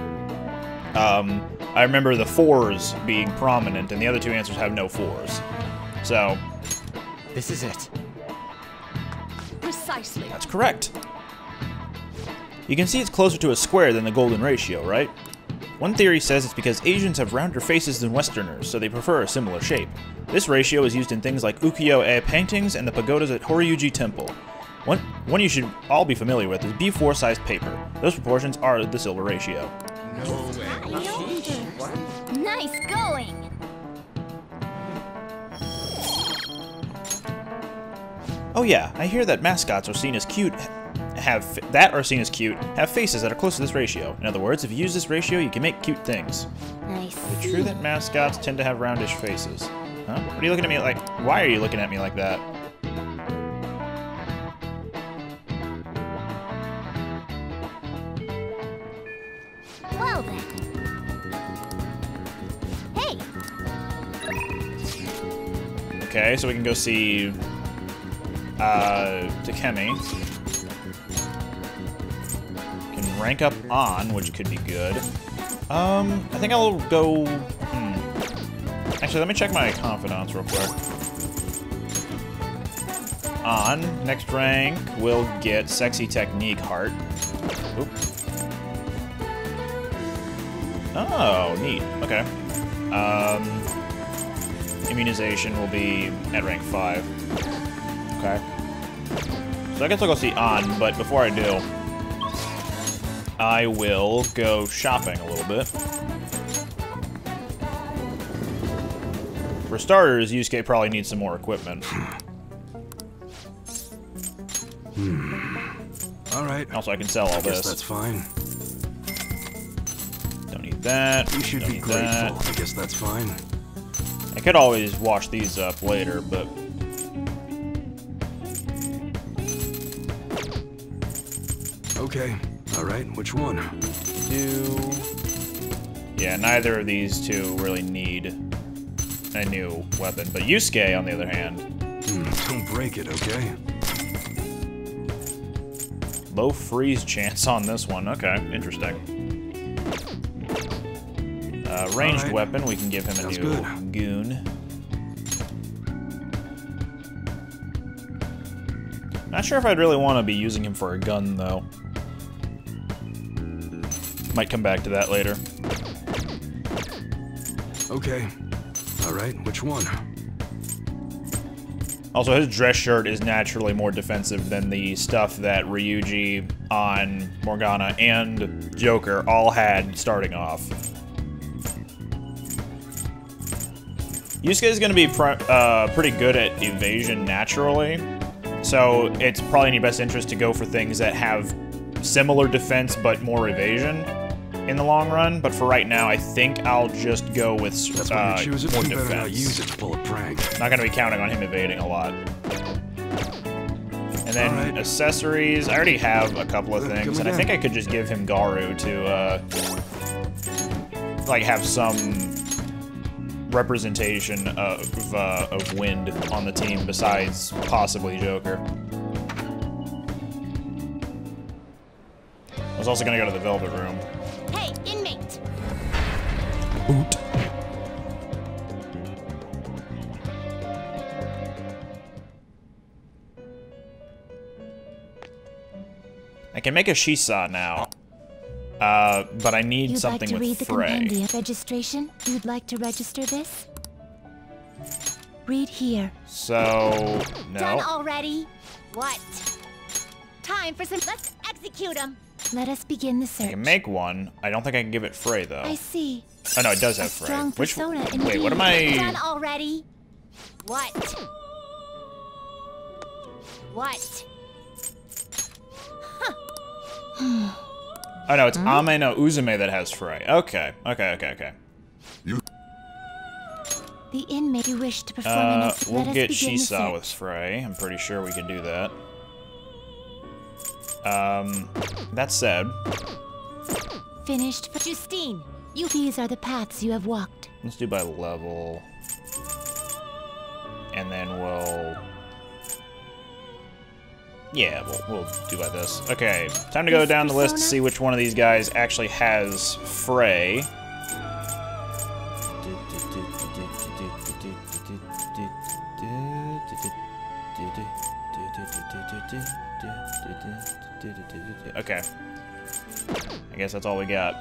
I remember the 4s being prominent, and the other two answers have no 4s. So, This is it. Precisely. that's correct. You can see it's closer to a square than the golden ratio, right? One theory says it's because Asians have rounder faces than Westerners, so they prefer a similar shape. This ratio is used in things like ukiyo-e paintings and the pagodas at Horyuji Temple. One you should all be familiar with is B4 sized paper. Those proportions are the silver ratio. Nice going! Oh yeah, I hear that mascots are seen as cute, have faces that are close to this ratio. In other words, if you use this ratio, you can make cute things. Nice. Is it true that mascots tend to have roundish faces? Huh? What are you looking at me like? Why are you looking at me like that? Well then. Hey! Okay, so we can go see Takemi. Can rank up on, which could be good. I think I'll go... Actually, let me check my confidants real quick. On, next rank, we'll get Sexy Technique Heart. Oop. Oh, neat. Okay. Immunization will be at rank 5. Okay. So I guess I'll go see On, but before I do, I will go shopping a little bit. For starters, Yusuke probably needs some more equipment. Alright. Also, I can sell all I guess this. that's fine. Don't need that. You should don't be need grateful. that. I guess that's fine. I could always wash these up later, but... Okay. All right. Which one? Yeah, neither of these two really need a new weapon. But Yusuke, on the other hand... Don't break it, okay? Low freeze chance on this one. Okay, interesting. Ranged weapon, we can give him a new goon. Not sure if I'd really want to be using him for a gun, though. Might come back to that later. Okay. Alright, which one? Also, his dress shirt is naturally more defensive than the stuff that Ryuji, On, Morgana, and Joker all had starting off. Yusuke is going to be pretty good at evasion naturally, so it's probably in your best interest to go for things that have similar defense but more evasion in the long run. But for right now, I think I'll just go with more defense. Not use it to pull a prank. Not going to be counting on him evading a lot. And then accessories, I already have a couple of things, and I think I could just give him Garu to like have some representation of wind on the team besides possibly Joker. I was also gonna go to the Velvet Room. Hey, inmate! Oot. I can make a Shisa now, but I need something with Frey. You'd like to read the compendium registration? You'd like to register this? Read here. So, no. Done already? What? Time for some... Let's execute him! Let us begin the search. I can make one. I don't think I can give it Frey, though. I see. Oh, no, it does have Frey. Strong persona indeed. Wait, what am I... Done already? What? What? Oh, no, it's Ame no Uzume that has Frey. Okay. The inmate you wish to perform in we'll get Shisa with Frey. I'm pretty sure we can do that. That said... Finished for Justine. These are the paths you have walked. Let's do by level. And then we'll... Yeah, we'll do by this. Okay, time to go down the list to see which one of these guys actually has Frey. Okay. I guess that's all we got.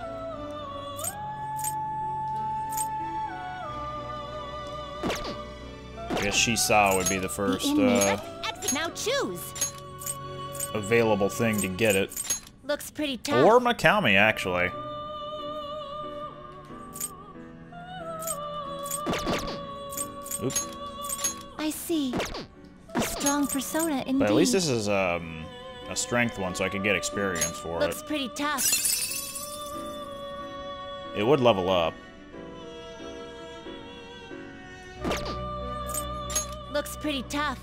I guess Shisa would be the first, now choose! available thing to get it. Looks pretty tough. Or Mikami, actually. Oop. I see. A strong persona indeed. But at least this is a strength one, so I can get experience for Looks it. pretty tough. It would level up. Looks pretty tough.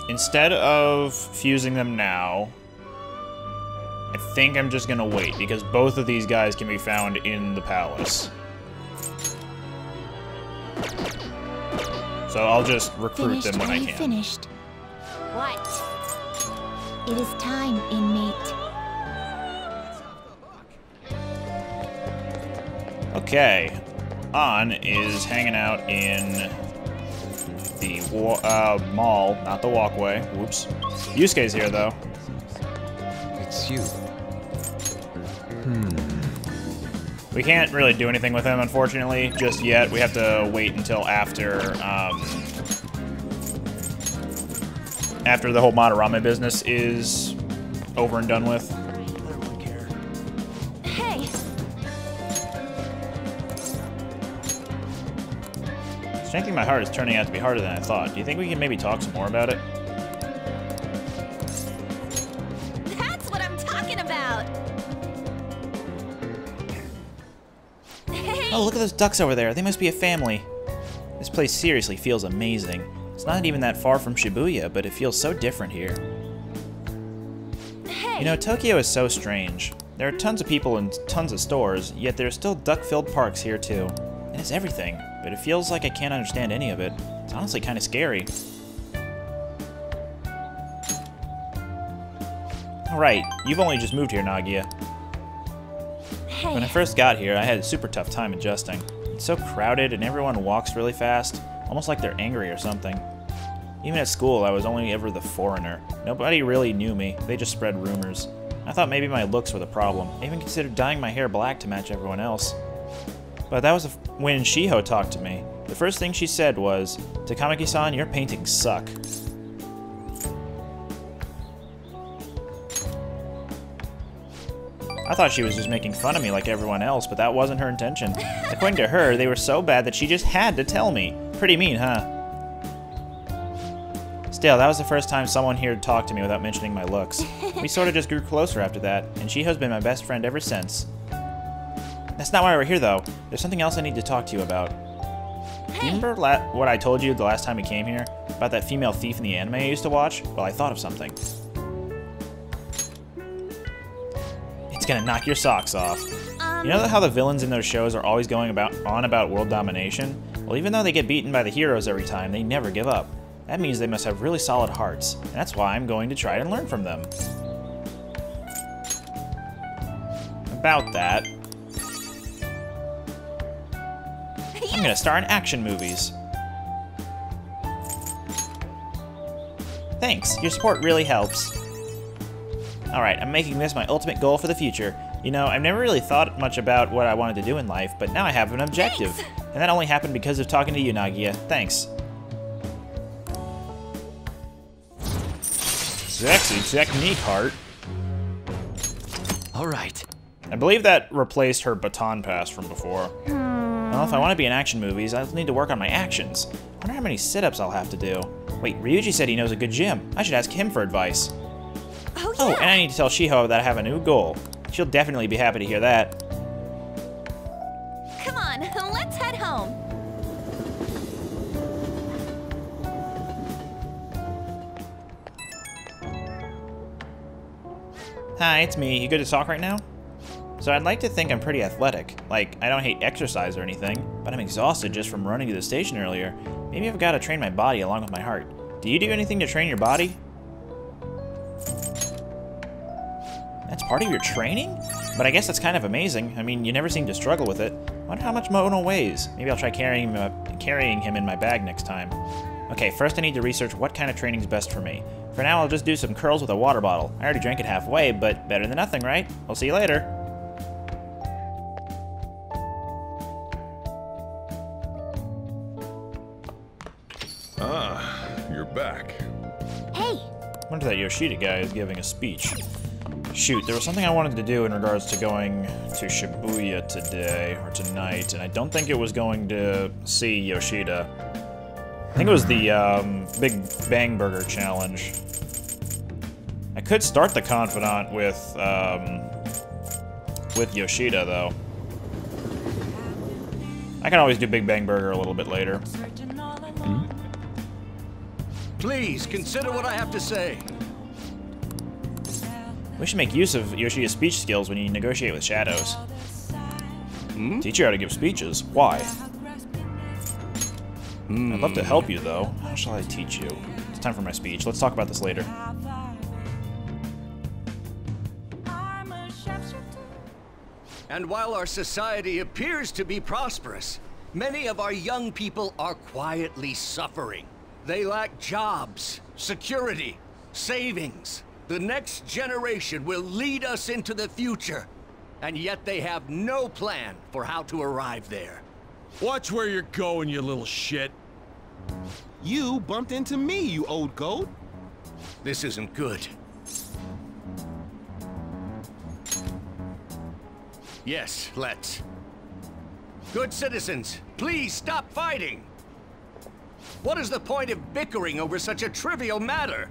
Instead of fusing them now, I think I'm just gonna wait, because both of these guys can be found in the palace. So I'll just recruit them when I can. Finished. What? It is time, inmate. Okay. On is hanging out in the mall, not the walkway. Whoops. Yusuke's here, though. It's you. We can't really do anything with him, unfortunately, just yet. We have to wait until after, after the whole Madarame business is over and done with. Hey! Strengthening my heart is turning out to be harder than I thought. Do you think we can maybe talk some more about it? That's what I'm talking about! Hey! Oh, look at those ducks over there. They must be a family. This place seriously feels amazing. It's not even that far from Shibuya, but it feels so different here. Hey. You know, Tokyo is so strange. There are tons of people and tons of stores, yet there are still duck-filled parks here too. And it's everything, but it feels like I can't understand any of it. It's honestly kind of scary. Alright, you've only just moved here, Nagia. Hey. When I first got here, I had a super tough time adjusting. It's so crowded and everyone walks really fast, almost like they're angry or something. Even at school, I was only ever the foreigner. Nobody really knew me, they just spread rumors. I thought maybe my looks were the problem. I even considered dyeing my hair black to match everyone else. But that was when Shiho talked to me. The first thing she said was, "Takamaki-san, your paintings suck." I thought she was just making fun of me like everyone else, but that wasn't her intention. According to her, they were so bad that she just had to tell me. Pretty mean, huh? Still, that was the first time someone here talked to me without mentioning my looks. We sort of just grew closer after that, and Shiho's been my best friend ever since. That's not why we're here, though. There's something else I need to talk to you about. Do you remember what I told you the last time we came here? About that female thief in the anime I used to watch? Well, I thought of something. It's gonna knock your socks off. You know how the villains in those shows are always going on about world domination? Well, even though they get beaten by the heroes every time, they never give up. That means they must have really solid hearts, and that's why I'm going to try and learn from them. About that, I'm gonna star in action movies. Thanks, your support really helps. Alright, I'm making this my ultimate goal for the future. You know, I've never really thought much about what I wanted to do in life, but now I have an objective. Thanks. And that only happened because of talking to you, Nagia. Thanks. Sexy technique, heart. Alright. I believe that replaced her baton pass from before. Well, if I want to be in action movies, I'll need to work on my actions. I wonder how many sit-ups I'll have to do. Wait, Ryuji said he knows a good gym. I should ask him for advice. Oh, yeah. Oh, and I need to tell Shiho that I have a new goal. She'll definitely be happy to hear that. Come on, let's head home. Hi, it's me. You good to talk right now? So I'd like to think I'm pretty athletic. Like, I don't hate exercise or anything, but I'm exhausted just from running to the station earlier. Maybe I've got to train my body along with my heart. Do you do anything to train your body? That's part of your training? But I guess that's kind of amazing. I mean, you never seem to struggle with it. I wonder how much Mono weighs. Maybe I'll try carrying him in my bag next time. Okay, first I need to research what kind of training's best for me. For now, I'll just do some curls with a water bottle. I already drank it halfway, but better than nothing, right? I'll see you later. Ah, you're back. Hey, I wonder if that Yoshida guy is giving a speech. Shoot, there was something I wanted to do in regards to going to Shibuya today, or tonight, and I don't think it was going to see Yoshida. I think it was the Big Bang Burger Challenge. I could start the Confidant with Yoshida, though. I can always do Big Bang Burger a little bit later. Please, consider what I have to say. We should make use of Yoshida's speech skills when you negotiate with shadows. Teach you how to give speeches. Why? I'd love to help you, though. How shall I teach you? It's time for my speech. Let's talk about this later. And while our society appears to be prosperous, many of our young people are quietly suffering. They lack jobs, security, savings. The next generation will lead us into the future, and yet they have no plan for how to arrive there. Watch where you're going, you little shit. You bumped into me, you old goat. This isn't good. Yes, let's. Good citizens, please stop fighting! What is the point of bickering over such a trivial matter?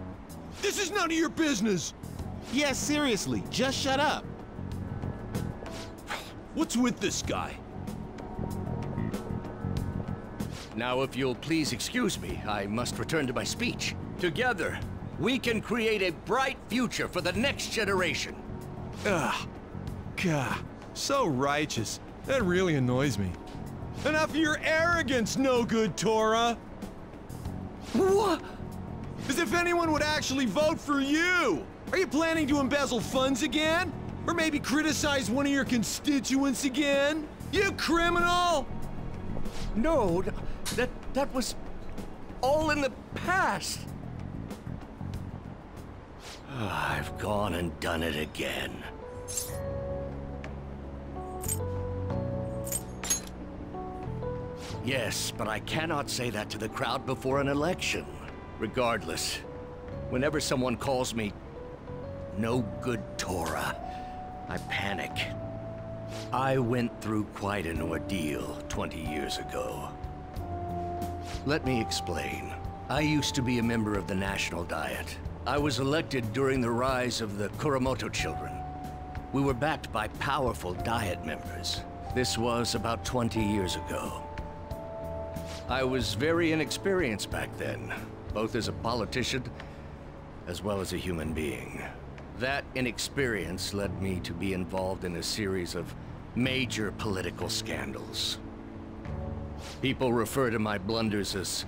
This is none of your business! Yeah, seriously, just shut up. What's with this guy? Now, if you'll please excuse me, I must return to my speech. Together, we can create a bright future for the next generation. Ugh. God, so righteous. That really annoys me. Enough of your arrogance, no good Torah! What? As if anyone would actually vote for you! Are you planning to embezzle funds again? Or maybe criticize one of your constituents again? You criminal! No, that was all in the past. I've gone and done it again. Yes, but I cannot say that to the crowd before an election. Regardless, whenever someone calls me no good Torah, I panic. I went through quite an ordeal 20 years ago. Let me explain. I used to be a member of the National Diet. I was elected during the rise of the Kuromoto children. We were backed by powerful Diet members. This was about 20 years ago. I was very inexperienced back then, both as a politician as well as a human being. That inexperience led me to be involved in a series of major political scandals. People refer to my blunders as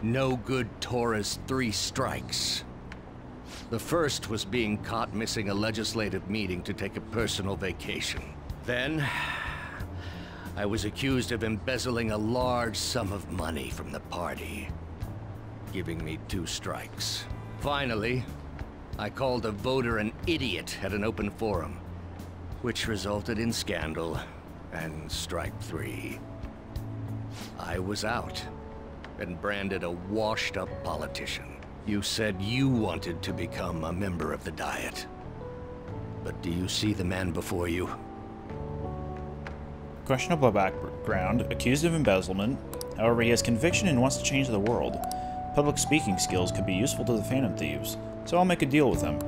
no good Torah's 3 strikes. The first was being caught missing a legislative meeting to take a personal vacation. Then, I was accused of embezzling a large sum of money from the party, giving me 2 strikes. Finally, I called a voter an idiot at an open forum, which resulted in scandal and strike 3. I was out and branded a washed-up politician. You said you wanted to become a member of the Diet. But do you see the man before you? Questionable background, accused of embezzlement. However, he has conviction and wants to change the world. Public speaking skills could be useful to the Phantom Thieves, so I'll make a deal with him.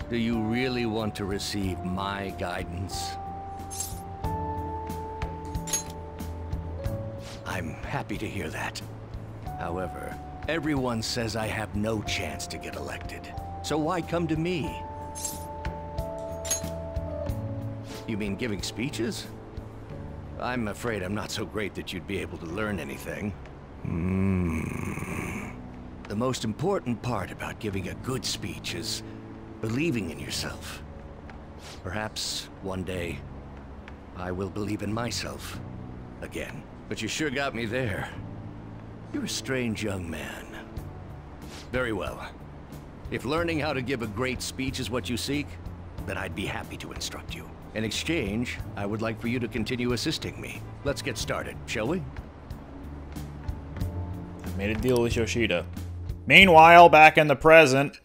Do you really want to receive my guidance? I'm happy to hear that. However, everyone says I have no chance to get elected. So why come to me? You mean giving speeches? I'm afraid I'm not so great that you'd be able to learn anything. The most important part about giving a good speech is believing in yourself. Perhaps one day, I will believe in myself again. But you sure got me there. You're a strange young man. Very well. If learning how to give a great speech is what you seek, then I'd be happy to instruct you. In exchange, I would like for you to continue assisting me. Let's get started, shall we? I made a deal with Yoshida. Meanwhile, back in the present...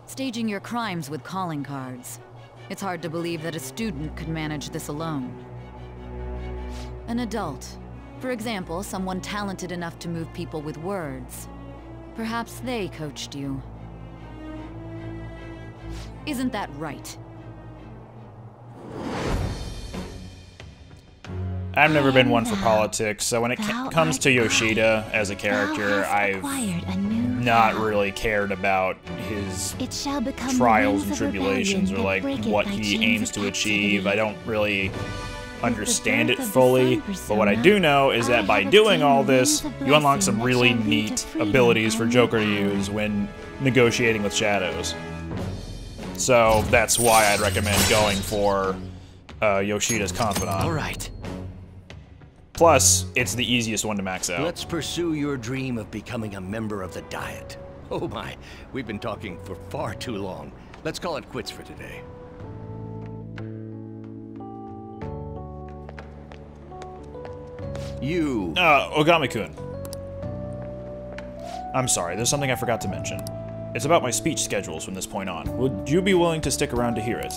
Staging your crimes with calling cards. It's hard to believe that a student could manage this alone. An adult. For example, someone talented enough to move people with words. Perhaps they coached you. Isn't that right? I've never been one for politics, so when it comes to Yoshida as a character, I've not really cared about his trials and tribulations or like what he aims to achieve. I don't really understand it fully, but what I do know is that by doing all this, you unlock some really neat abilities for Joker to use when negotiating with shadows. So that's why I'd recommend going for Yoshida's Confidant. All right. Plus, it's the easiest one to max out. Let's pursue your dream of becoming a member of the Diet. Oh my, we've been talking for far too long. Let's call it quits for today. You... Ogami-kun. I'm sorry, there's something I forgot to mention. It's about my speech schedules from this point on. Would you be willing to stick around to hear it?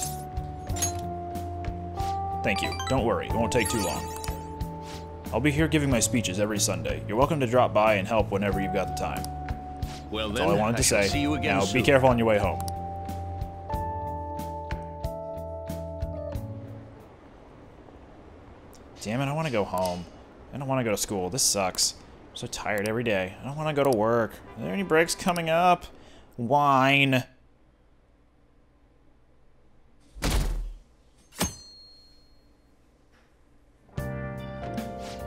Thank you. Don't worry, it won't take too long. I'll be here giving my speeches every Sunday. You're welcome to drop by and help whenever you've got the time. Well, That's then, all I wanted to shall say. see you again Now, soon. be careful on your way home. Damn it, I want to go home. I don't want to go to school. This sucks. I'm so tired every day. I don't want to go to work. Are there any breaks coming up? Wine.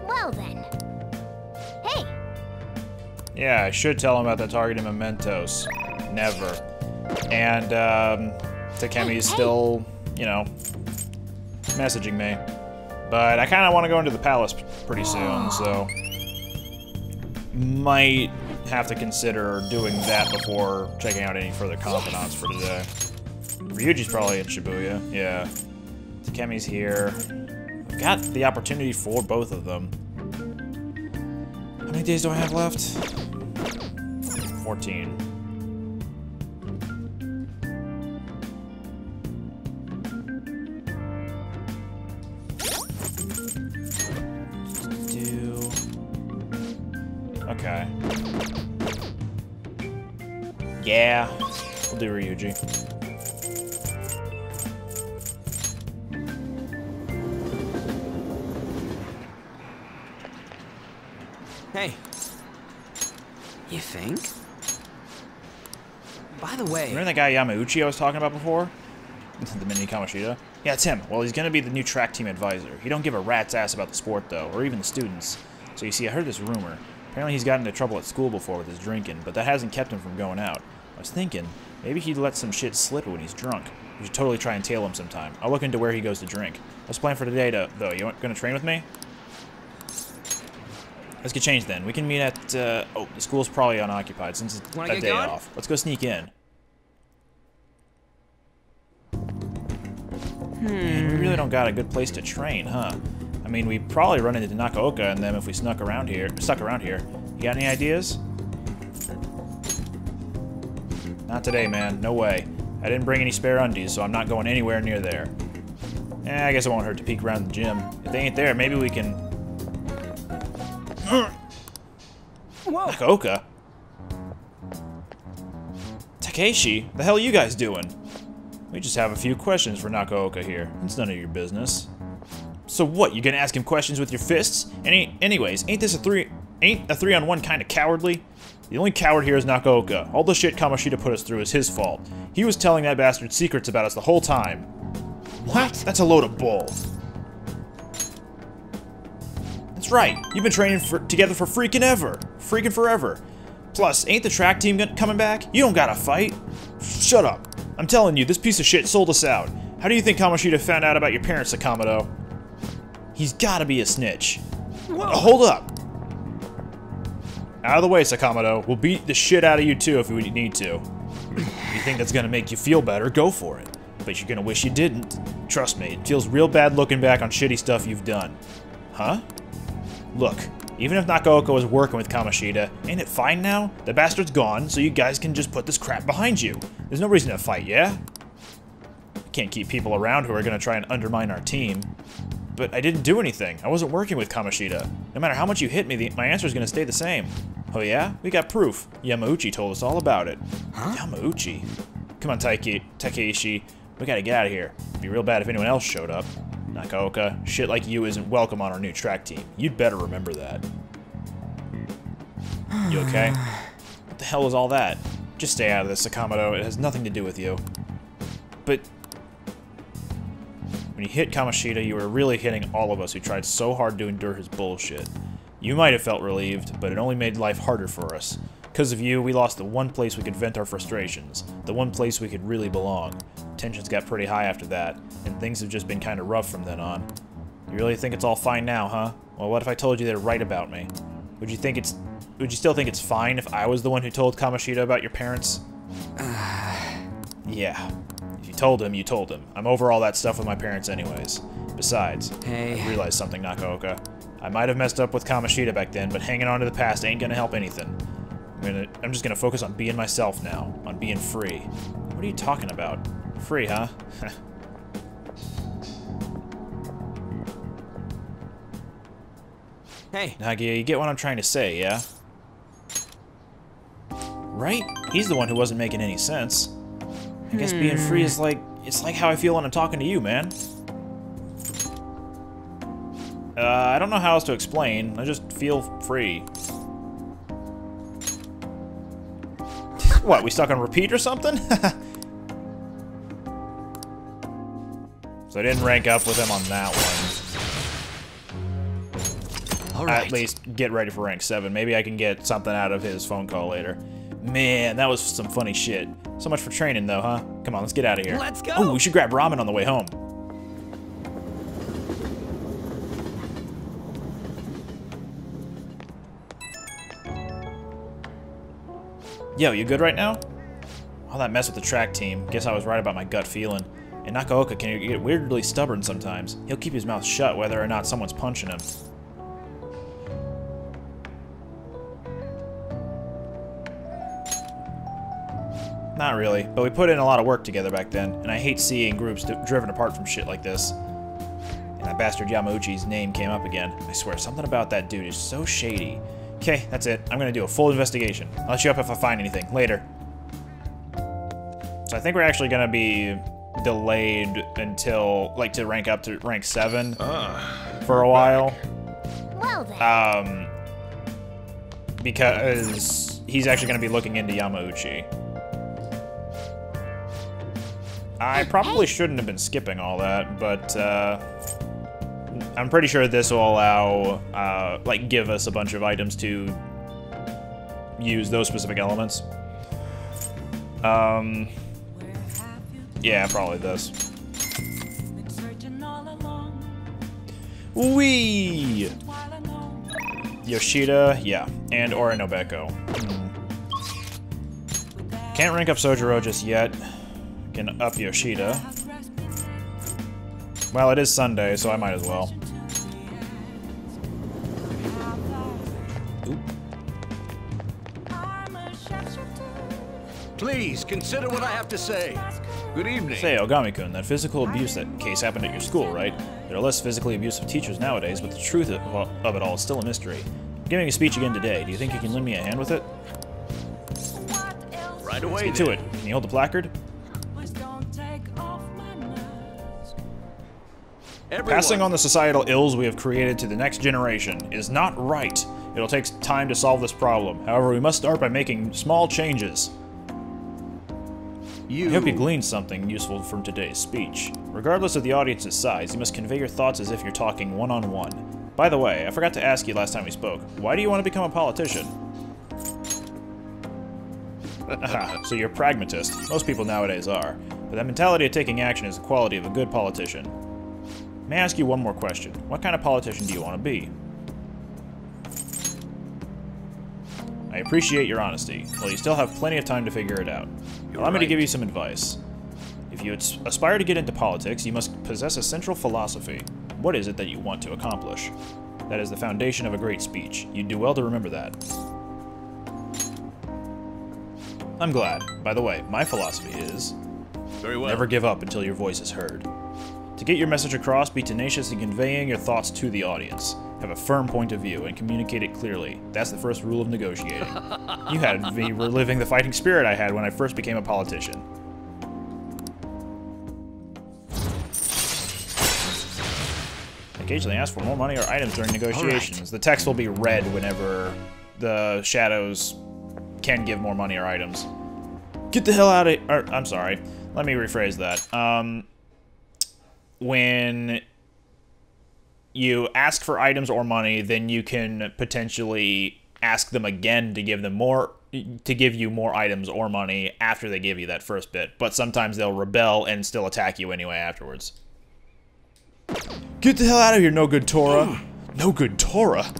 Well then. Hey, Yeah, I should tell him about the targeted mementos. Never. And, Takemi's still, you know, messaging me. But I kind of want to go into the palace pretty soon, so might have to consider doing that before checking out any further confidants for today. Ryuji's probably in Shibuya, yeah. Takemi's here. I've got the opportunity for both of them. How many days do I have left? 14. Okay. Yeah, we'll do Ryuji. Hey. You think? By the way... Remember that guy Yamauchi I was talking about before? The mini Kamoshida? Yeah, it's him. Well, he's gonna be the new track team advisor. He don't give a rat's ass about the sport, though, or even the students. So you see, I heard this rumor. Apparently he's gotten into trouble at school before with his drinking, but that hasn't kept him from going out. I was thinking, maybe he'd let some shit slip when he's drunk. We should totally try and tail him sometime. I'll look into where he goes to drink. Let's plan for today, though. You gonna train with me? Let's get changed then. We can meet at, oh, the school's probably unoccupied since it's a day off. Let's go sneak in. Man, we really don't got a good place to train, huh? I mean, we'd probably run into Nakaoka and them if we stuck around here. You got any ideas? Not today, man. No way. I didn't bring any spare undies, so I'm not going anywhere near there. I guess it won't hurt to peek around the gym. If they ain't there, maybe we can... Whoa. Nakaoka? Takeshi? The hell are you guys doing? We just have a few questions for Nakaoka here. It's none of your business. So what, you gonna ask him questions with your fists? Anyways, ain't a 3-on-1 kinda cowardly? The only coward here is Nakaoka. All the shit Kamoshida put us through is his fault. He was telling that bastard secrets about us the whole time. What? That's a load of bull. That's right. You've been training together for freaking forever. Plus, ain't the track team coming back? You don't gotta fight. Shut up. I'm telling you, this piece of shit sold us out. How do you think Kamoshida found out about your parents, Sakamoto? He's gotta be a snitch. Hold up. Out of the way, Sakamoto. We'll beat the shit out of you too if we need to. If you think that's gonna make you feel better, go for it. But you're gonna wish you didn't. Trust me, it feels real bad looking back on shitty stuff you've done. Huh? Look, even if Nakaoka was working with Kamoshida, ain't it fine now? The bastard's gone, so you guys can just put this crap behind you. There's no reason to fight, yeah? Can't keep people around who are gonna try and undermine our team. But I didn't do anything. I wasn't working with Kamoshida. No matter how much you hit me, my answer's gonna stay the same. Oh yeah? We got proof. Yamauchi told us all about it. Huh? Yamauchi? Come on, Takeshi. We gotta get out of here. It'd be real bad if anyone else showed up. Nakaoka, shit like you isn't welcome on our new track team. You'd better remember that. You okay? What the hell is all that? Just stay out of this, Sakamoto. It has nothing to do with you. But... when you hit Kamoshida, you were really hitting all of us who tried so hard to endure his bullshit. You might have felt relieved, but it only made life harder for us. Because of you, we lost the one place we could vent our frustrations. The one place we could really belong. Tensions got pretty high after that, and things have just been kind of rough from then on. You really think it's all fine now, huh? Well, what if I told you they're right about me? Would you still think it's fine if I was the one who told Kamoshida about your parents? Yeah. If you told him, you told him. I'm over all that stuff with my parents anyways. Besides, I realized something, Nakaoka. I might have messed up with Kamoshida back then, but hanging on to the past ain't gonna help anything. I'm just gonna focus on being myself now, on being free. What are you talking about? Free, huh? Hey. Nagia, you get what I'm trying to say, yeah? Right? He's the one who wasn't making any sense. I guess being free is like, it's like how I feel when I'm talking to you, man. I don't know how else to explain. I just feel free. What, we stuck on repeat or something? So I didn't rank up with him on that one. All right. At least get ready for rank 7. Maybe I can get something out of his phone call later. Man, that was some funny shit. So much for training, though, huh? Come on, let's get out of here. Let's go! Oh, we should grab ramen on the way home. Yo, you good right now? All that mess with the track team. Guess I was right about my gut feeling. And Nakaoka can get weirdly stubborn sometimes. He'll keep his mouth shut whether or not someone's punching him. Not really, but we put in a lot of work together back then, and I hate seeing groups driven apart from shit like this. And that bastard Yamauchi's name came up again. I swear, something about that dude is so shady. Okay, that's it. I'm gonna do a full investigation. I'll let you up if I find anything. Later. So I think we're actually gonna be delayed until, like, to rank up to rank 7 for a while. Well then. Because he's actually gonna be looking into Yamauchi. I probably shouldn't have been skipping all that, but I'm pretty sure this will allow, like, give us a bunch of items to use those specific elements. Yeah, probably this. Wee! Yoshida, yeah, and Orinobeko. Can't rank up Sojiro just yet. Can up Yoshida. Well, it is Sunday, so I might as well. Oop. Please, consider what I have to say. Good evening. Say, Ogami-kun, that physical abuse case happened at your school, right? There are less physically abusive teachers nowadays, but the truth of it all is still a mystery. I'm giving a speech again today. Do you think you can lend me a hand with it? Right away, Let's get to it. Can you hold the placard? Passing on the societal ills we have created to the next generation is not right. It'll take time to solve this problem. However, we must start by making small changes. I hope you gleaned something useful from today's speech. Regardless of the audience's size, you must convey your thoughts as if you're talking one-on-one. By the way, I forgot to ask you last time we spoke. Why do you want to become a politician? So you're a pragmatist. Most people nowadays are. But that mentality of taking action is the quality of a good politician. May I ask you one more question? What kind of politician do you want to be? I appreciate your honesty. Well, you still have plenty of time to figure it out. Allow me to give you some advice. If you aspire to get into politics, you must possess a central philosophy. What is it that you want to accomplish? That is the foundation of a great speech. You'd do well to remember that. I'm glad. By the way, my philosophy is... Very well. Never give up until your voice is heard. To get your message across, be tenacious in conveying your thoughts to the audience. Have a firm point of view and communicate it clearly. That's the first rule of negotiating. You had me reliving the fighting spirit I had when I first became a politician. Occasionally ask for more money or items during negotiations. Right. The text will be red whenever the shadows can give more money or items. Get the hell out of here. I'm sorry. Let me rephrase that. When you ask for items or money, then you can potentially ask them again to give you more items or money after they give you that first bit. But sometimes they'll rebel and still attack you anyway afterwards. Get the hell out of here, no good Tora. No good Tora?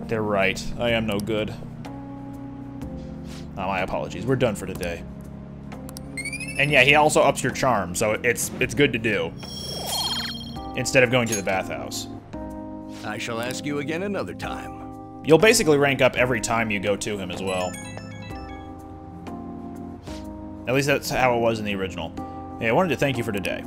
They're right. I am no good. Oh, my apologies. We're done for today. And yeah, he also ups your charm, so it's good to do. Instead of going to the bathhouse. I shall ask you again another time. You'll basically rank up every time you go to him as well. At least that's how it was in the original. Hey, I wanted to thank you for today.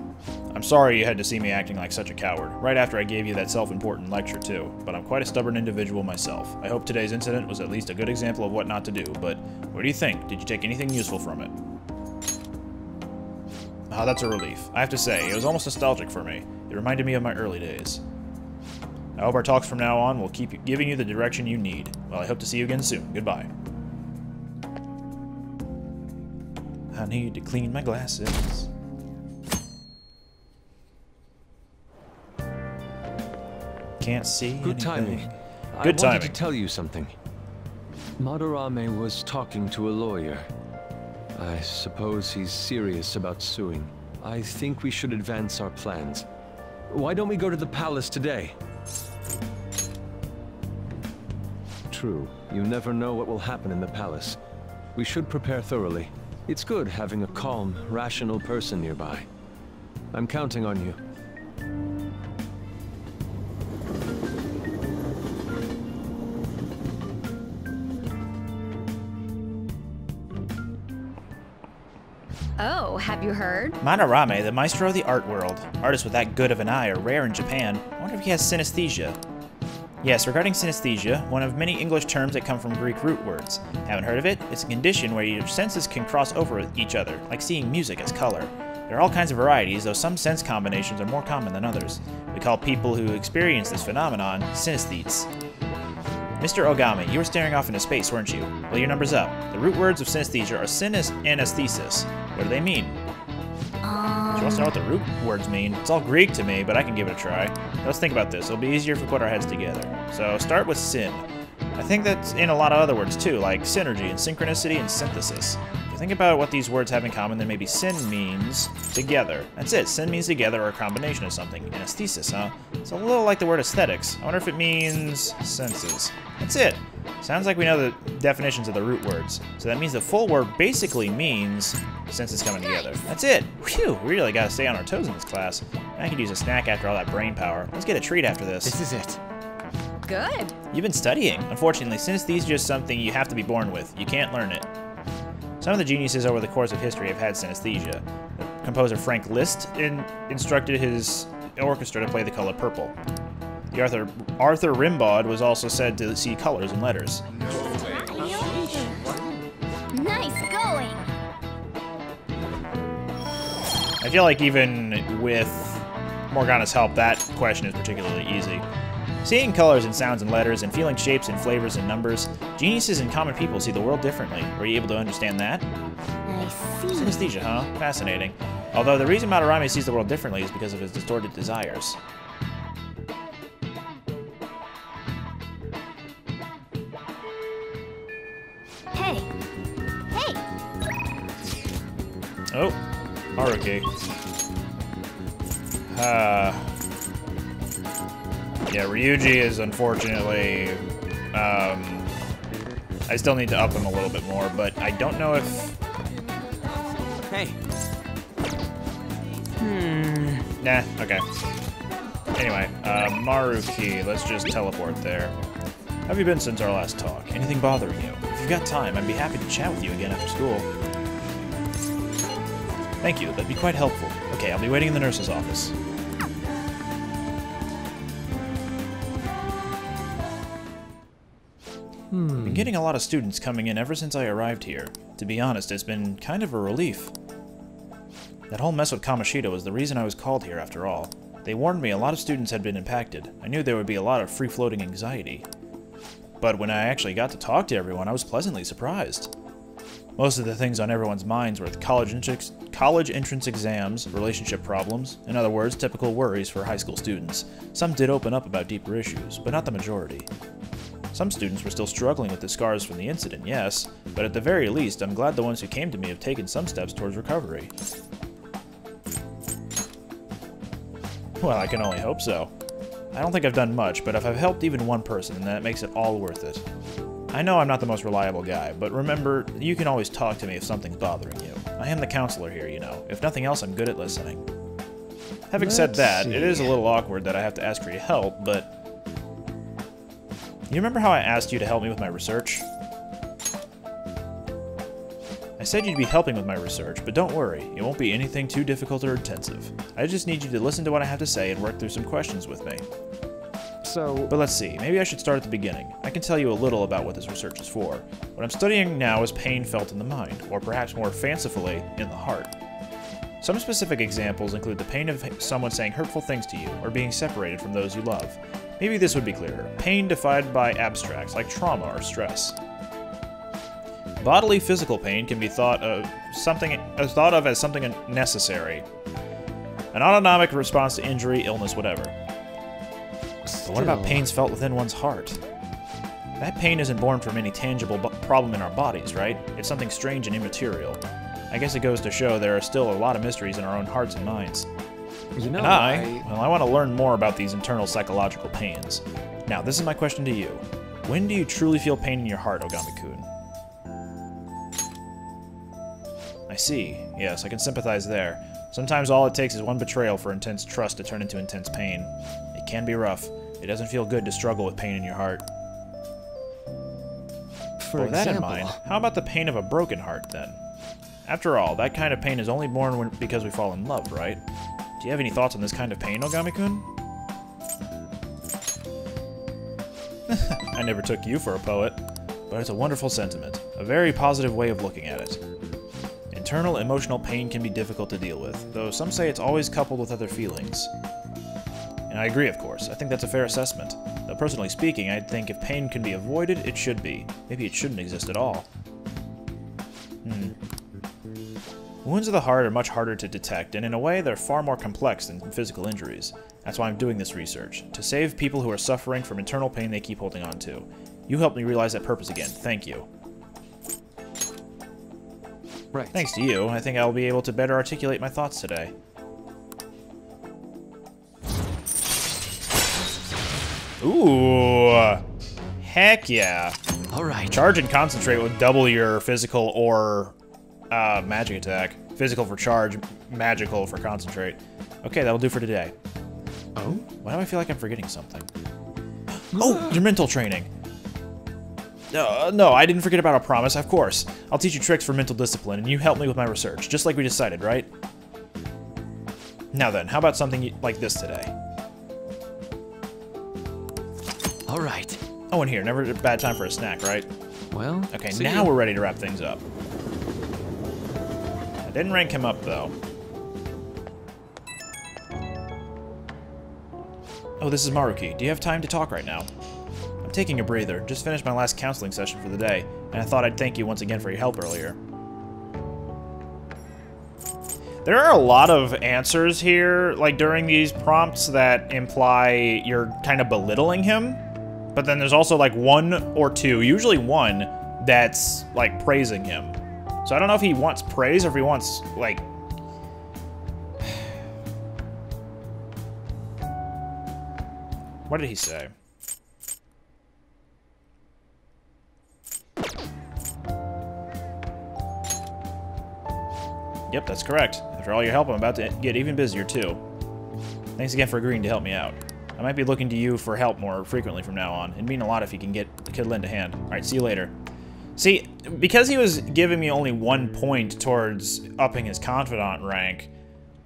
I'm sorry you had to see me acting like such a coward, right after I gave you that self-important lecture too, but I'm quite a stubborn individual myself. I hope today's incident was at least a good example of what not to do, but what do you think? Did you take anything useful from it? Oh, that's a relief. I have to say, it was almost nostalgic for me. It reminded me of my early days. I hope our talks from now on will keep giving you the direction you need. Well, I hope to see you again soon. Goodbye. I need to clean my glasses. Can't see Good timing. Good I wanted timing. to tell you something. Madarame was talking to a lawyer. I suppose he's serious about suing. I think we should advance our plans. Why don't we go to the palace today? True. You never know what will happen in the palace. We should prepare thoroughly. It's good having a calm, rational person nearby. I'm counting on you. Oh, have you heard? Madarame, the maestro of the art world. Artists with that good of an eye are rare in Japan. I wonder if he has synesthesia. Yes, regarding synesthesia, one of many English terms that come from Greek root words. Haven't heard of it? It's a condition where your senses can cross over each other, like seeing music as color. There are all kinds of varieties, though some sense combinations are more common than others. We call people who experience this phenomenon synesthetes. Mr. Ogami, you were staring off into space, weren't you? Well, your number's up. The root words of synesthesia are sinus and aesthesis. What do they mean? Do you want to know what the root words mean? It's all Greek to me, but I can give it a try. Let's think about this. It'll be easier if we put our heads together. So start with sin. I think that's in a lot of other words too, like synergy and synchronicity and synthesis. If you think about what these words have in common, then maybe sin means together. That's it. Sin means together or a combination of something. And aesthesis, huh? It's a little like the word aesthetics. I wonder if it means senses. That's it. Sounds like we know the definitions of the root words. So that means the full word basically means senses coming together. That's it. Whew, we really gotta stay on our toes in this class. I could use a snack after all that brain power. Let's get a treat after this. This is it. Good. You've been studying. Unfortunately, synesthesia is something you have to be born with. You can't learn it. Some of the geniuses over the course of history have had synesthesia. The composer Frank Liszt instructed his orchestra to play the color purple. The Arthur Rimbaud was also said to see colors in letters. Nice going! I feel like even with Morgana's help, that question is particularly easy. Seeing colors and sounds and letters and feeling shapes and flavors and numbers, geniuses and common people see the world differently. Were you able to understand that? I see. Synesthesia, huh? Fascinating. Although the reason Madarame sees the world differently is because of his distorted desires. Hey! Hey! Oh, Haruki. Yeah, Ryuji is unfortunately, I still need to up him a little bit more, but I don't know if... Hey. Nah, okay. Anyway, Maruki, let's just teleport there. How have you been since our last talk? Anything bothering you? If you've got time, I'd be happy to chat with you again after school. Thank you, that'd be quite helpful. Okay, I'll be waiting in the nurse's office. I've been getting a lot of students coming in ever since I arrived here. To be honest, it's been kind of a relief. That whole mess with Kamoshida was the reason I was called here after all. They warned me a lot of students had been impacted. I knew there would be a lot of free-floating anxiety. But when I actually got to talk to everyone, I was pleasantly surprised. Most of the things on everyone's minds were college entrance exams, relationship problems, in other words, typical worries for high school students. Some did open up about deeper issues, but not the majority. Some students were still struggling with the scars from the incident, yes, but at the very least, I'm glad the ones who came to me have taken some steps towards recovery. Well, I can only hope so. I don't think I've done much, but if I've helped even one person, then that makes it all worth it. I know I'm not the most reliable guy, but remember, you can always talk to me if something's bothering you. I am the counselor here, you know. If nothing else, I'm good at listening. Having said that, it is a little awkward that I have to ask for your help, but... You remember how I asked you to help me with my research? I said you'd be helping with my research, but don't worry, it won't be anything too difficult or intensive. I just need you to listen to what I have to say and work through some questions with me. But let's see, maybe I should start at the beginning. I can tell you a little about what this research is for. What I'm studying now is pain felt in the mind, or perhaps more fancifully, in the heart. Some specific examples include the pain of someone saying hurtful things to you, or being separated from those you love. Maybe this would be clearer. Pain defined by abstracts, like trauma or stress. Bodily physical pain can be thought of as something necessary. An autonomic response to injury, illness, whatever. But what about pains felt within one's heart? That pain isn't born from any tangible problem in our bodies, right? It's something strange and immaterial. I guess it goes to show there are still a lot of mysteries in our own hearts and minds. You know, And I want to learn more about these internal psychological pains. Now, this is my question to you. When do you truly feel pain in your heart, Ogami-kun? I see. Yes, I can sympathize there. Sometimes all it takes is one betrayal for intense trust to turn into intense pain. It can be rough. It doesn't feel good to struggle with pain in your heart. With that in mind, how about the pain of a broken heart, then? After all, that kind of pain is only born because we fall in love, right? Do you have any thoughts on this kind of pain, Ogami-kun? I never took you for a poet, but it's a wonderful sentiment. A very positive way of looking at it. Internal emotional pain can be difficult to deal with, though some say it's always coupled with other feelings. And I agree, of course. I think that's a fair assessment. Though personally speaking, I think if pain can be avoided, it should be. Maybe it shouldn't exist at all. Wounds of the heart are much harder to detect, and in a way, they're far more complex than physical injuries. That's why I'm doing this research, to save people who are suffering from internal pain they keep holding on to. You helped me realize that purpose again. Thank you. Right. Thanks to you, I think I'll be able to better articulate my thoughts today. Ooh, heck yeah. Alright. Charge and concentrate will double your physical or magic attack. Physical for charge, magical for concentrate. Okay, that'll do for today. Oh? Why do I feel like I'm forgetting something? Oh, your mental training. No, I didn't forget about a promise, of course. I'll teach you tricks for mental discipline, and you help me with my research, just like we decided, right? Now then, how about something like this today? Alright. Oh, and here, never a bad time for a snack, right? Well, okay, now we're ready to wrap things up. I didn't rank him up, though. Oh, this is Maruki. Do you have time to talk right now? I'm taking a breather. Just finished my last counseling session for the day, and I thought I'd thank you once again for your help earlier. There are a lot of answers here, like during these prompts, that imply you're kind of belittling him. But then there's also like one or two, usually one, that's like praising him. So I don't know if he wants praise or if he wants like... What did he say? Yep, that's correct. After all your help, I'm about to get even busier too. Thanks again for agreeing to help me out. I might be looking to you for help more frequently from now on. It'd mean a lot if you could lend a hand. Alright, see you later. See, because he was giving me only 1 point towards upping his Confidant rank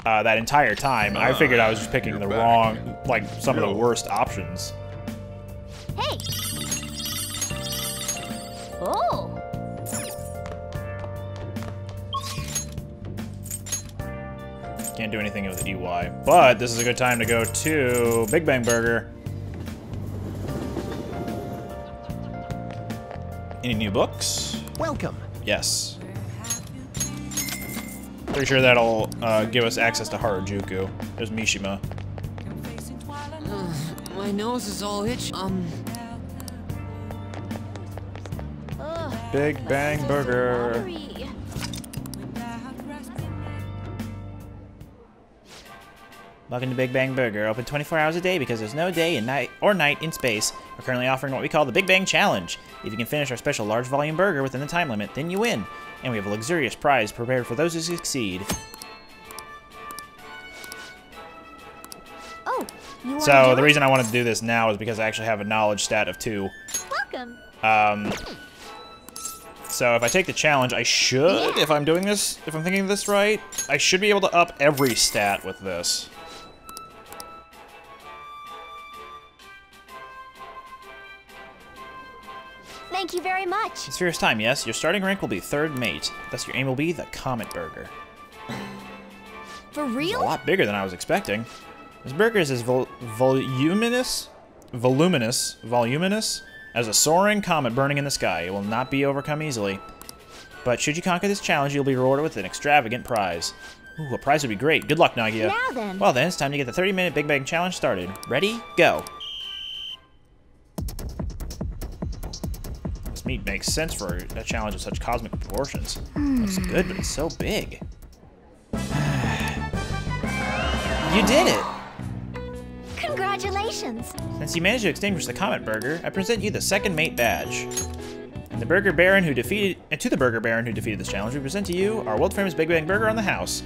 that entire time, I figured I was just picking the wrong, like, some of the worst options. Hey! Oh! Can't do anything with EY, but this is a good time to go to Big Bang Burger. Any new books? Welcome. Yes. Pretty sure that'll give us access to Harajuku. There's Mishima. My nose is all itchy. Big Bang Burger. Welcome to Big Bang Burger, open 24 hours a day because there's no day and night in space. We're currently offering what we call the Big Bang Challenge. If you can finish our special large volume burger within the time limit, then you win. And we have a luxurious prize prepared for those who succeed. Oh, you so the reason I wanted to do this now is because I actually have a knowledge stat of 2. Welcome. So if I take the challenge, I should, if I'm doing this, if I'm thinking of this right, I should be able to up every stat with this. Thank you very much. It's Fierce time, yes. Your starting rank will be 3rd mate. Thus your aim will be the Comet Burger. For real? It's a lot bigger than I was expecting. This burger is as voluminous as a soaring comet burning in the sky. It will not be overcome easily. But should you conquer this challenge, you'll be rewarded with an extravagant prize. Ooh, a prize would be great. Good luck, Nagia. Now then. Well then, it's time to get the 30-minute Big Bang Challenge started. Ready? Go. This meat makes sense for a challenge of such cosmic proportions. Looks good, but it's so big. You did it! Congratulations! Since you managed to extinguish the Comet Burger, I present you the 2nd Mate Badge. And the Burger Baron who defeated, to the Burger Baron who defeated this challenge, we present to you our world-famous Big Bang Burger on the house.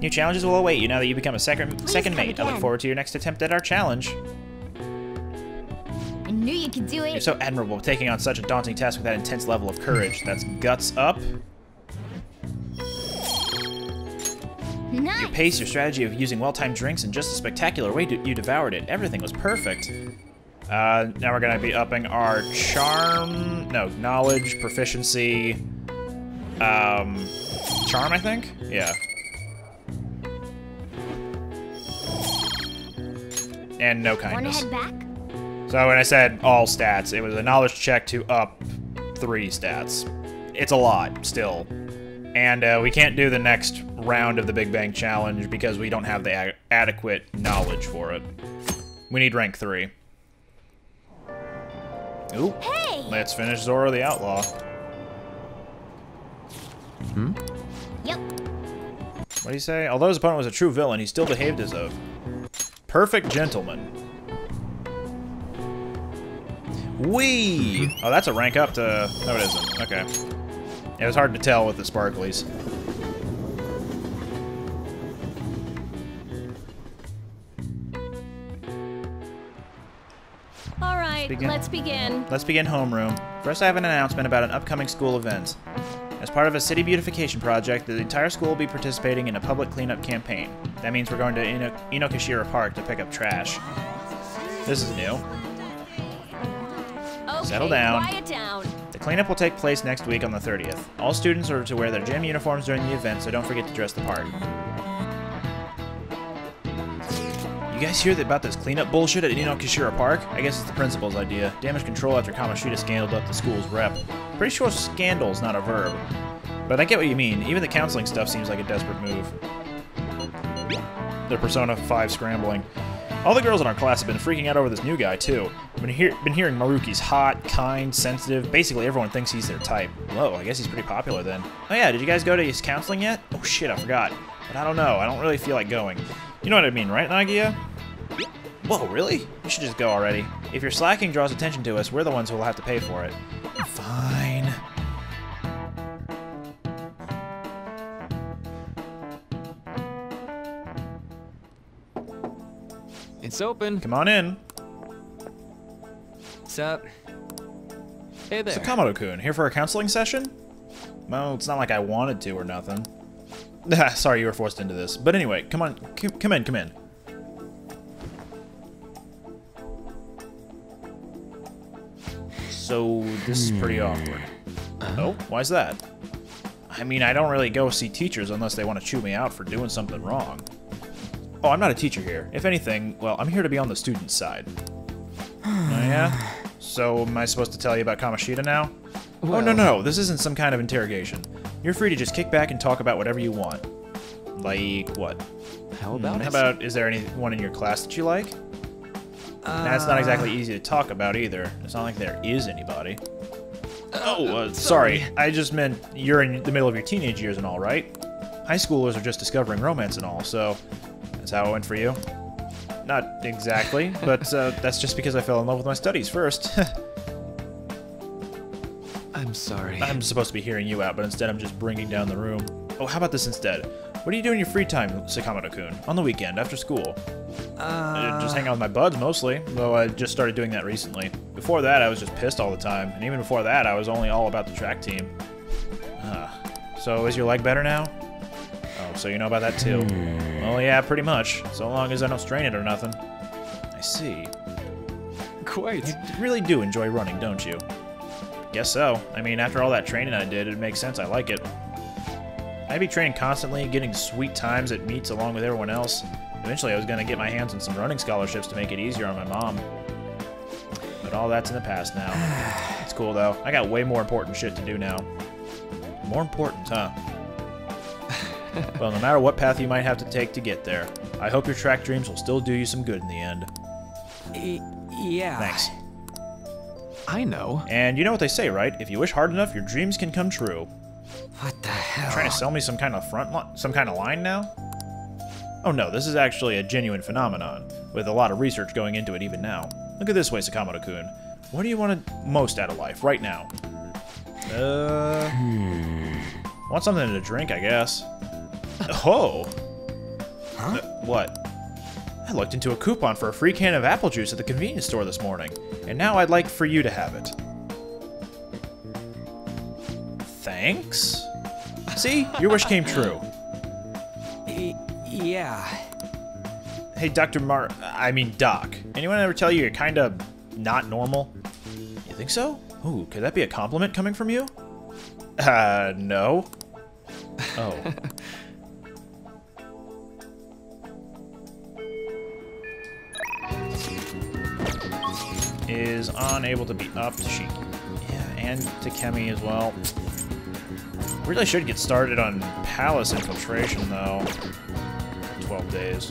New challenges will await you now that you become a second mate. I look forward to your next attempt at our challenge. I knew you could do it. You're so admirable, taking on such a daunting task with that intense level of courage. That's guts up. Nice. Your pace, your strategy of using well-timed drinks, and just a spectacular way you devoured it. Everything was perfect. Now we're gonna be upping our knowledge, proficiency, charm, I think? Yeah. And no kindness. Wanna head back? So when I said all stats, it was a knowledge check to up 3 stats. It's a lot, still. And we can't do the next round of the Big Bang Challenge because we don't have the adequate knowledge for it. We need rank 3. Ooh. Hey! Let's finish Zoro the Outlaw. Yep. What do you say? Although his opponent was a true villain, he still behaved as a perfect gentleman. Whee! Oh, that's a rank up to... No, it isn't. Okay. It was hard to tell with the sparklies. All right, let's begin. Let's begin homeroom. First, I have an announcement about an upcoming school event. As part of a city beautification project, the entire school will be participating in a public cleanup campaign. That means we're going to Inokashira Park to pick up trash. This is new. Okay, Settle down. Quiet down. The cleanup will take place next week on the 30th. All students are to wear their gym uniforms during the event, so don't forget to dress the part. You guys hear about this cleanup bullshit at Inokashira Park? I guess it's the principal's idea. Damage control after Kamoshida scandaled up the school's rep. Pretty sure scandal's not a verb. But I get what you mean. Even the counseling stuff seems like a desperate move. Their Persona 5 scrambling. All the girls in our class have been freaking out over this new guy, too. Been hearing Maruki's hot, kind, sensitive. Basically, everyone thinks he's their type. Whoa, I guess he's pretty popular then. Oh yeah, did you guys go to his counseling yet? Oh shit, I forgot. But I don't know. I don't really feel like going. You know what I mean, right, Nagia? Whoa, really? You should just go already. If your slacking draws attention to us, we're the ones who will have to pay for it. Fine. It's open. Come on in. What's up? Hey there. Sakamoto-kun, here for a counseling session? Well, it's not like I wanted to or nothing. Sorry you were forced into this. But anyway, come on, come in. So, this is pretty awkward. Oh, why's that? I mean, I don't really go see teachers unless they want to chew me out for doing something wrong. Oh, I'm not a teacher here. If anything, well, I'm here to be on the student's side. Oh, yeah? So, am I supposed to tell you about Kamoshida now? Well, oh, no, this isn't some kind of interrogation. You're free to just kick back and talk about whatever you want. Like, what? How about How about, is there anyone in your class that you like? That's not exactly easy to talk about either. It's not like there is anybody. Sorry. I just meant you're in the middle of your teenage years and all, right? High schoolers are just discovering romance and all, so that's how it went for you. Not exactly, but that's just because I fell in love with my studies first. I'm sorry. I'm supposed to be hearing you out, but instead I'm just bringing down the room. Oh, how about this instead? What do you do in your free time, Sakamoto-kun? On the weekend, after school? Just hang out with my buds, mostly. Though I just started doing that recently. Before that, I was just pissed all the time. And even before that, I was only all about the track team. So, is your leg better now? Oh, so you know about that too. Well, yeah, pretty much. So long as I don't strain it or nothing. I see. Quite. You really do enjoy running, don't you? Guess so. I mean, after all that training I did, it makes sense I like it. I'd be training constantly, getting sweet times at meets along with everyone else. Eventually, I was going to get my hands on some running scholarships to make it easier on my mom. But all that's in the past now. It's cool, though. I got way more important shit to do now. More important, huh? Well, no matter what path you might have to take to get there, I hope your track dreams will still do you some good in the end. Yeah. Thanks. I know. And you know what they say, right? If you wish hard enough, your dreams can come true. What the hell? Trying to sell me some kind of some kind of line now? Oh no, this is actually a genuine phenomenon, with a lot of research going into it even now. Look at this way, Sakamoto-kun. What do you want most out of life, right now? Want something to drink, I guess. Oh! Huh? What? I looked into a coupon for a free can of apple juice at the convenience store this morning, and now I'd like for you to have it. Thanks? See? Your wish came true. Yeah. Hey, Doc. Anyone ever tell you you're kinda not normal? You think so? Ooh, could that be a compliment coming from you? No. Oh. Is unable to be up to Shiki. Yeah, and to Kemi as well. Really should get started on Palace infiltration, though. 12 days.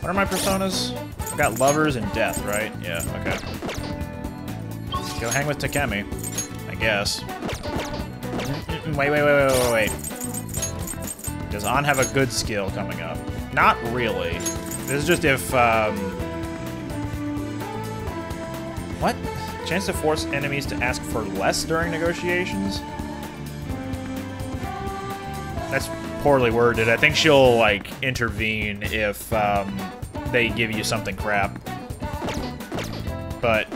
What are my personas? I've got lovers and death, right? Yeah, okay. Go hang with Takemi, I guess. Wait. Does An have a good skill coming up? Not really. This is just if, what? Chance to force enemies to ask for less during negotiations? That's poorly worded. I think she'll, like, intervene if, they give you something crap. But,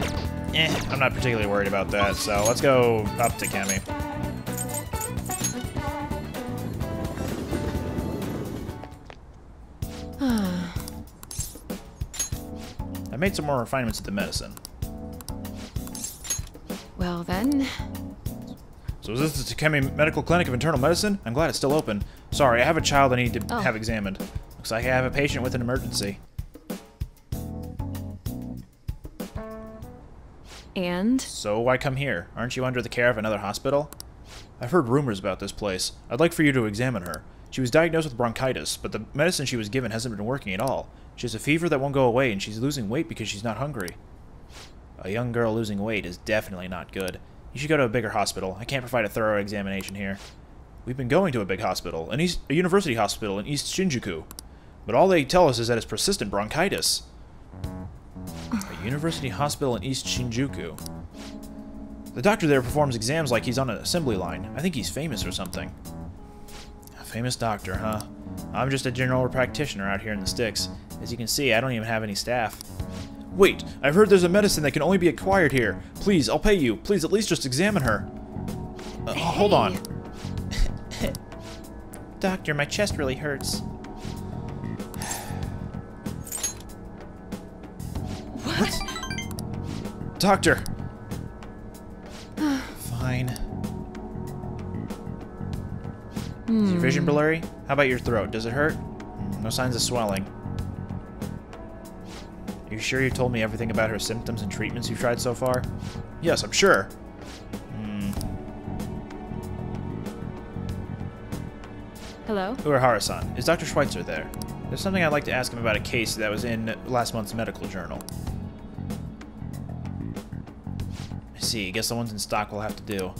I'm not particularly worried about that, so let's go up to Kemi. I made some more refinements to the medicine. Well then... So is this the Takemi Medical Clinic of Internal Medicine? I'm glad it's still open. Sorry, I have a child I need to have examined. Looks like I have a patient with an emergency. And? So I come here. Aren't you under the care of another hospital? I've heard rumors about this place. I'd like for you to examine her. She was diagnosed with bronchitis, but the medicine she was given hasn't been working at all. She has a fever that won't go away, and she's losing weight because she's not hungry. A young girl losing weight is definitely not good. You should go to a bigger hospital. I can't provide a thorough examination here. We've been going to a big hospital, a university hospital in East Shinjuku. But all they tell us is that it's persistent bronchitis. A university hospital in East Shinjuku. The doctor there performs exams like he's on an assembly line. I think he's famous or something. A famous doctor, huh? I'm just a general practitioner out here in the sticks. As you can see, I don't even have any staff. Wait, I've heard there's a medicine that can only be acquired here. Please, I'll pay you. Please, at least just examine her. Hold on. Doctor, my chest really hurts. What? Doctor! Fine. Is your vision blurry? How about your throat? Does it hurt? No signs of swelling. Are you sure you told me everything about her symptoms and treatments you've tried so far? Yes, I'm sure. Hello? Uehara-san, is Dr. Schweitzer there? There's something I'd like to ask him about a case that was in last month's medical journal. I see, guess the ones in stock will have to do.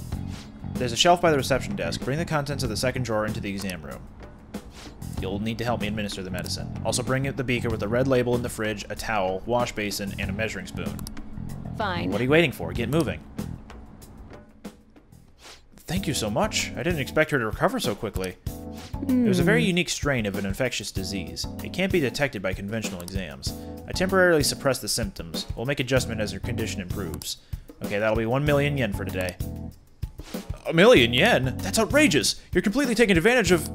There's a shelf by the reception desk. Bring the contents of the second drawer into the exam room. You'll need to help me administer the medicine. Also bring the beaker with the red label in the fridge, a towel, wash basin, and a measuring spoon. Fine. What are you waiting for? Get moving. thank you so much. I didn't expect her to recover so quickly. It was a very unique strain of an infectious disease. It can't be detected by conventional exams. I temporarily suppress the symptoms. We'll make adjustment as her condition improves. Okay, that'll be 1 million yen for today. 1 million yen? That's outrageous! You're completely taking advantage of...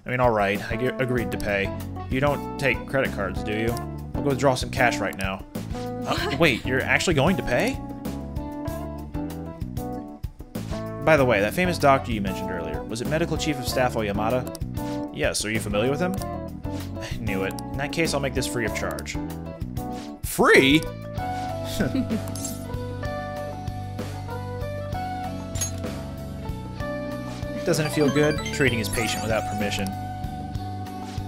I mean, alright, I agreed to pay. You don't take credit cards, do you? I'll go withdraw some cash right now. Wait, you're actually going to pay? By the way, that famous doctor you mentioned earlier, was it Medical Chief of Staff Oyamada? Yes, are you familiar with him? I knew it. In that case, I'll make this free of charge. Free? Doesn't it feel good, treating his patient without permission?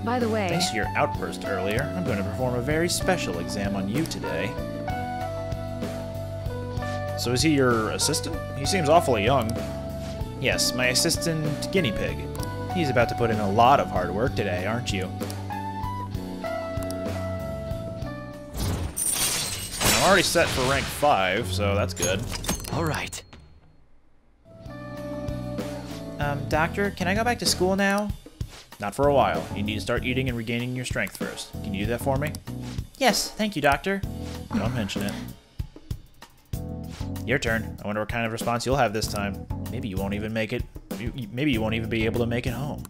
By the way... Thanks to your outburst earlier, I'm going to perform a very special exam on you today. So is he your assistant? He seems awfully young. Yes, my assistant guinea pig. He's about to put in a lot of hard work today, aren't you? And I'm already set for rank 5, so that's good. Alright. Doctor, can I go back to school now? Not for a while. You need to start eating and regaining your strength first. Can you do that for me? Yes, thank you, Doctor. Don't mention it. Your turn. I wonder what kind of response you'll have this time. Maybe you won't even make it. Maybe you won't even be able to make it home.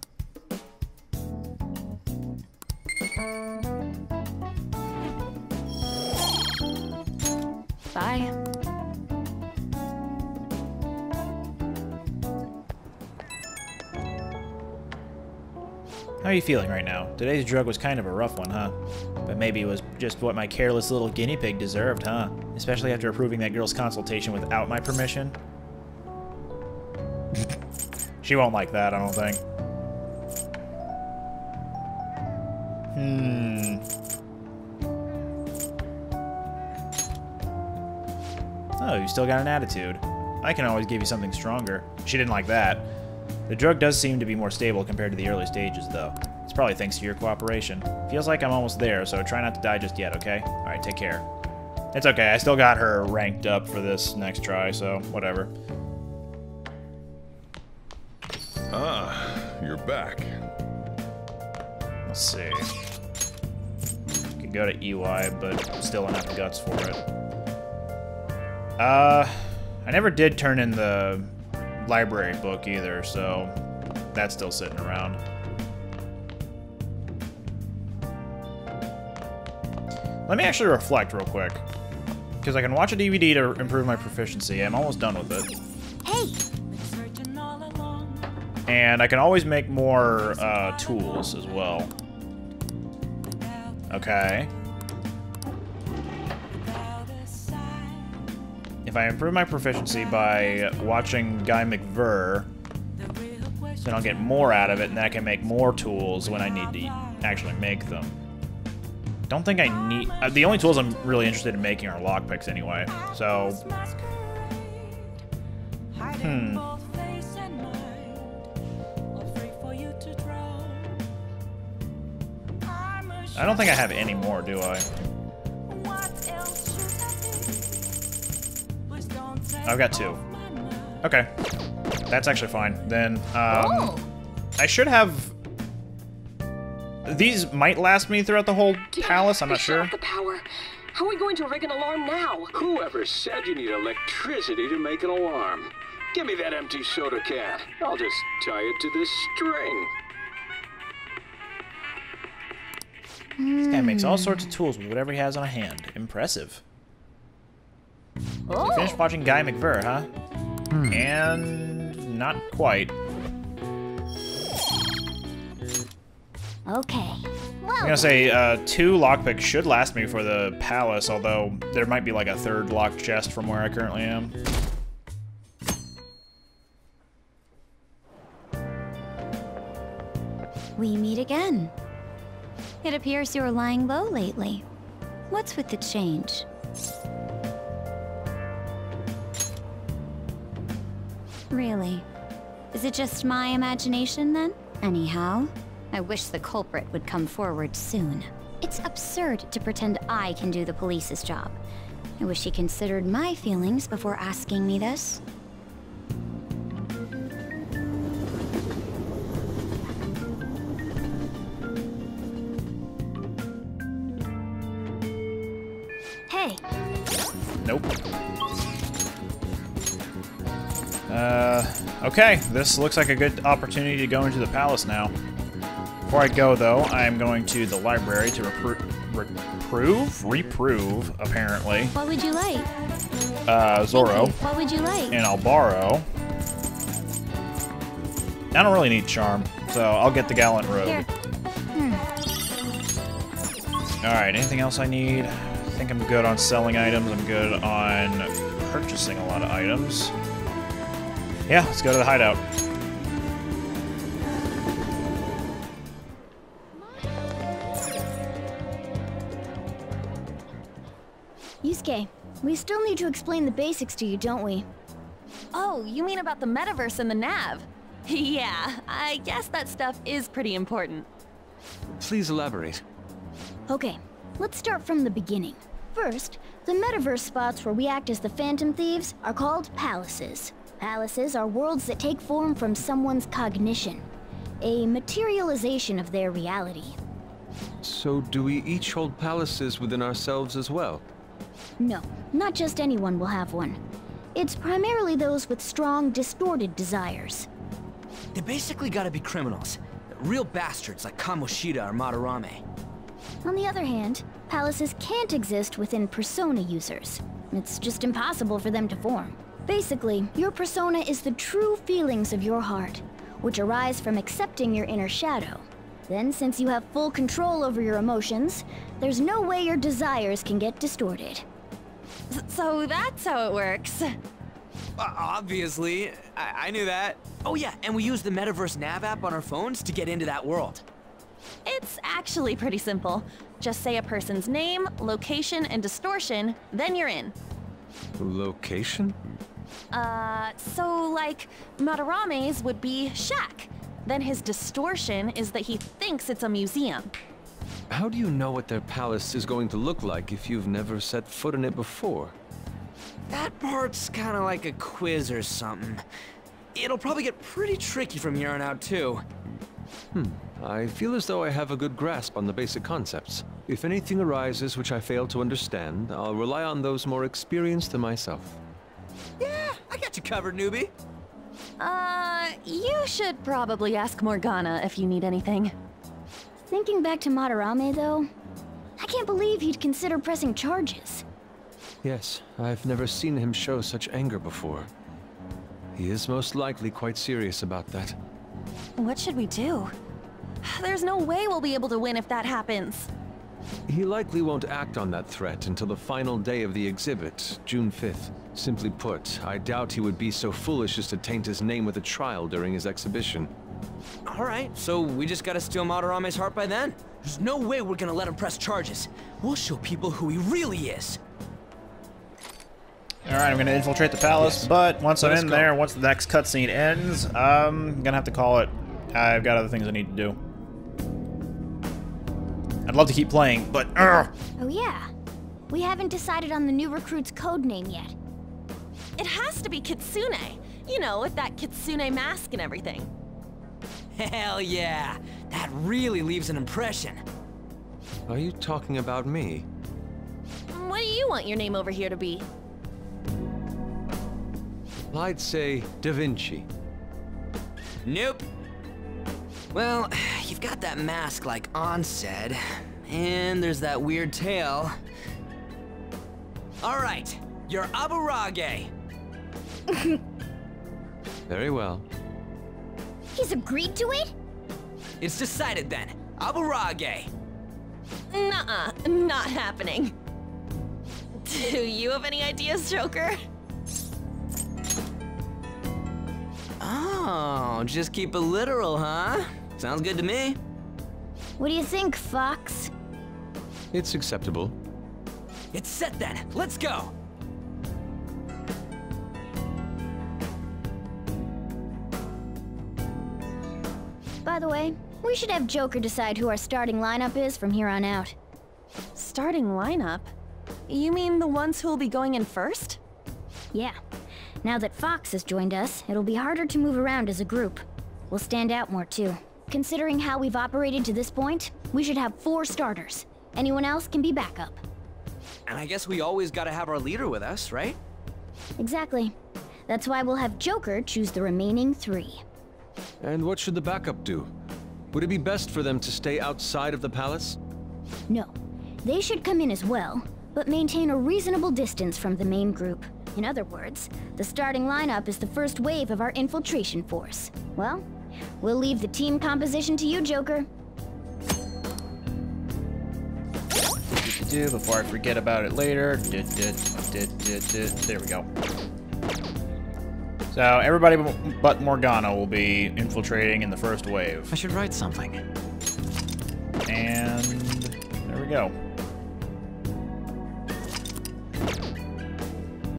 Bye. How are you feeling right now? Today's drug was kind of a rough one, huh? But maybe it was just what my careless little guinea pig deserved, huh? Especially after approving that girl's consultation without my permission. She won't like that, I don't think. Oh, you still got an attitude. I can always give you something stronger. She didn't like that. The drug does seem to be more stable compared to the early stages, though. It's probably thanks to your cooperation. Feels like I'm almost there, so try not to die just yet, okay? Alright, take care. It's okay, I still got her ranked up for this next try, so whatever. Ah, you're back. Let's see. Could go to EY, but still don't have the guts for it. I never did turn in the library book either, so that's still sitting around. Let me actually reflect real quick, because I can watch a DVD to improve my proficiency. I'm almost done with it. Hey! And I can always make more tools as well. Okay. If I improve my proficiency by watching Guy McVer, then I'll get more out of it, and then I can make more tools when I need to actually make them. Don't think I need... the only tools I'm really interested in making are lockpicks anyway, so... I don't think I have any more, do I? I've got 2. Okay. That's actually fine. Then, I should have... These might last me throughout the whole palace, I'm not sure. The power. How are we going to rig an alarm now? Whoever said you need electricity to make an alarm? Give me that empty soda can. I'll just tie it to this string. This guy makes all sorts of tools with whatever he has on hand. Impressive. So you finished watching Guy McVer, huh? And not quite. Okay. I'm gonna say 2 lockpicks should last me for the palace, although there might be like a 3rd locked chest from where I currently am. We meet again. It appears you're lying low lately. What's with the change? Really? Is it just my imagination then? Anyhow, I wish the culprit would come forward soon. It's absurd to pretend I can do the police's job. I wish he considered my feelings before asking me this. Hey. Nope. Okay, this looks like a good opportunity to go into the palace now. Before I go, though, I am going to the library to reprove, apparently. What would you like? Zorro. What would you like? And I'll borrow. I don't really need charm, so I'll get the gallant robe. Alright, anything else I need? I think I'm good on selling items. I'm good on purchasing a lot of items. Yeah, let's go to the hideout. Yusuke, we still need to explain the basics to you, don't we? Oh, you mean about the metaverse and the nav? Yeah, I guess that stuff is pretty important. Please elaborate. Okay, let's start from the beginning. First, the metaverse spots where we act as the Phantom Thieves are called palaces. Palaces are worlds that take form from someone's cognition, a materialization of their reality. So do we each hold palaces within ourselves as well? No, not just anyone will have one. It's primarily those with strong, distorted desires. They basically gotta be criminals. Real bastards like Kamoshida or Madarame. On the other hand, palaces can't exist within persona users. It's just impossible for them to form. Basically, your persona is the true feelings of your heart, which arise from accepting your inner shadow. Then, since you have full control over your emotions, there's no way your desires can get distorted. So that's how it works. Obviously, I knew that. Oh yeah, and we use the Metaverse Nav app on our phones to get into that world. It's actually pretty simple. Just say a person's name, location, and distortion, then you're in. Location? So like, Madarame's would be shack. Then his distortion is that he thinks it's a museum. How do you know what their palace is going to look like if you've never set foot in it before? That part's kinda like a quiz or something. It'll probably get pretty tricky from here on out, too. I feel as though I have a good grasp on the basic concepts. If anything arises which I fail to understand, I'll rely on those more experienced than myself. Yeah, I got you covered, newbie. You should probably ask Morgana if you need anything. Thinking back to Madarame, though, I can't believe he'd consider pressing charges. Yes, I've never seen him show such anger before. He is most likely quite serious about that. What should we do? There's no way we'll be able to win if that happens. He likely won't act on that threat until the final day of the exhibit, June 5th. Simply put, I doubt he would be so foolish as to taint his name with a trial during his exhibition. Alright, so we just gotta steal Madarame's heart by then? There's no way we're gonna let him press charges. We'll show people who he really is. Alright, I'm gonna infiltrate the palace, but once I'm in there, once the next cutscene ends, I'm gonna have to call it. I've got other things I need to do. I'd love to keep playing, but Oh yeah, we haven't decided on the new recruit's code name yet. It has to be Kitsune. You know, with that Kitsune mask and everything. Hell yeah! That really leaves an impression. Are you talking about me? What do you want your name over here to be? I'd say Da Vinci. Nope. Well, you've got that mask like On said, and there's that weird tail. Alright, you're Aburage. Very well. He's agreed to it? It's decided then. Aburage. Nuh-uh, not happening. Do you have any ideas, Joker? Oh, just keep it literal, huh? Sounds good to me. What do you think, Fox? It's acceptable. It's set then. Let's go. By the way, we should have Joker decide who our starting lineup is from here on out. Starting lineup? You mean the ones who'll be going in first? Yeah. Now that Fox has joined us, it'll be harder to move around as a group. We'll stand out more too. Considering how we've operated to this point, we should have 4 starters. Anyone else can be backup. And I guess we always gotta have our leader with us, right? Exactly. That's why we'll have Joker choose the remaining 3. And what should the backup do? Would it be best for them to stay outside of the palace? No. They should come in as well, but maintain a reasonable distance from the main group. In other words, the starting lineup is the first wave of our infiltration force. Well, we'll leave the team composition to you, Joker. Before I forget about it later. There we go. So everybody but Morgana will be infiltrating in the first wave. I should write something. And there we go.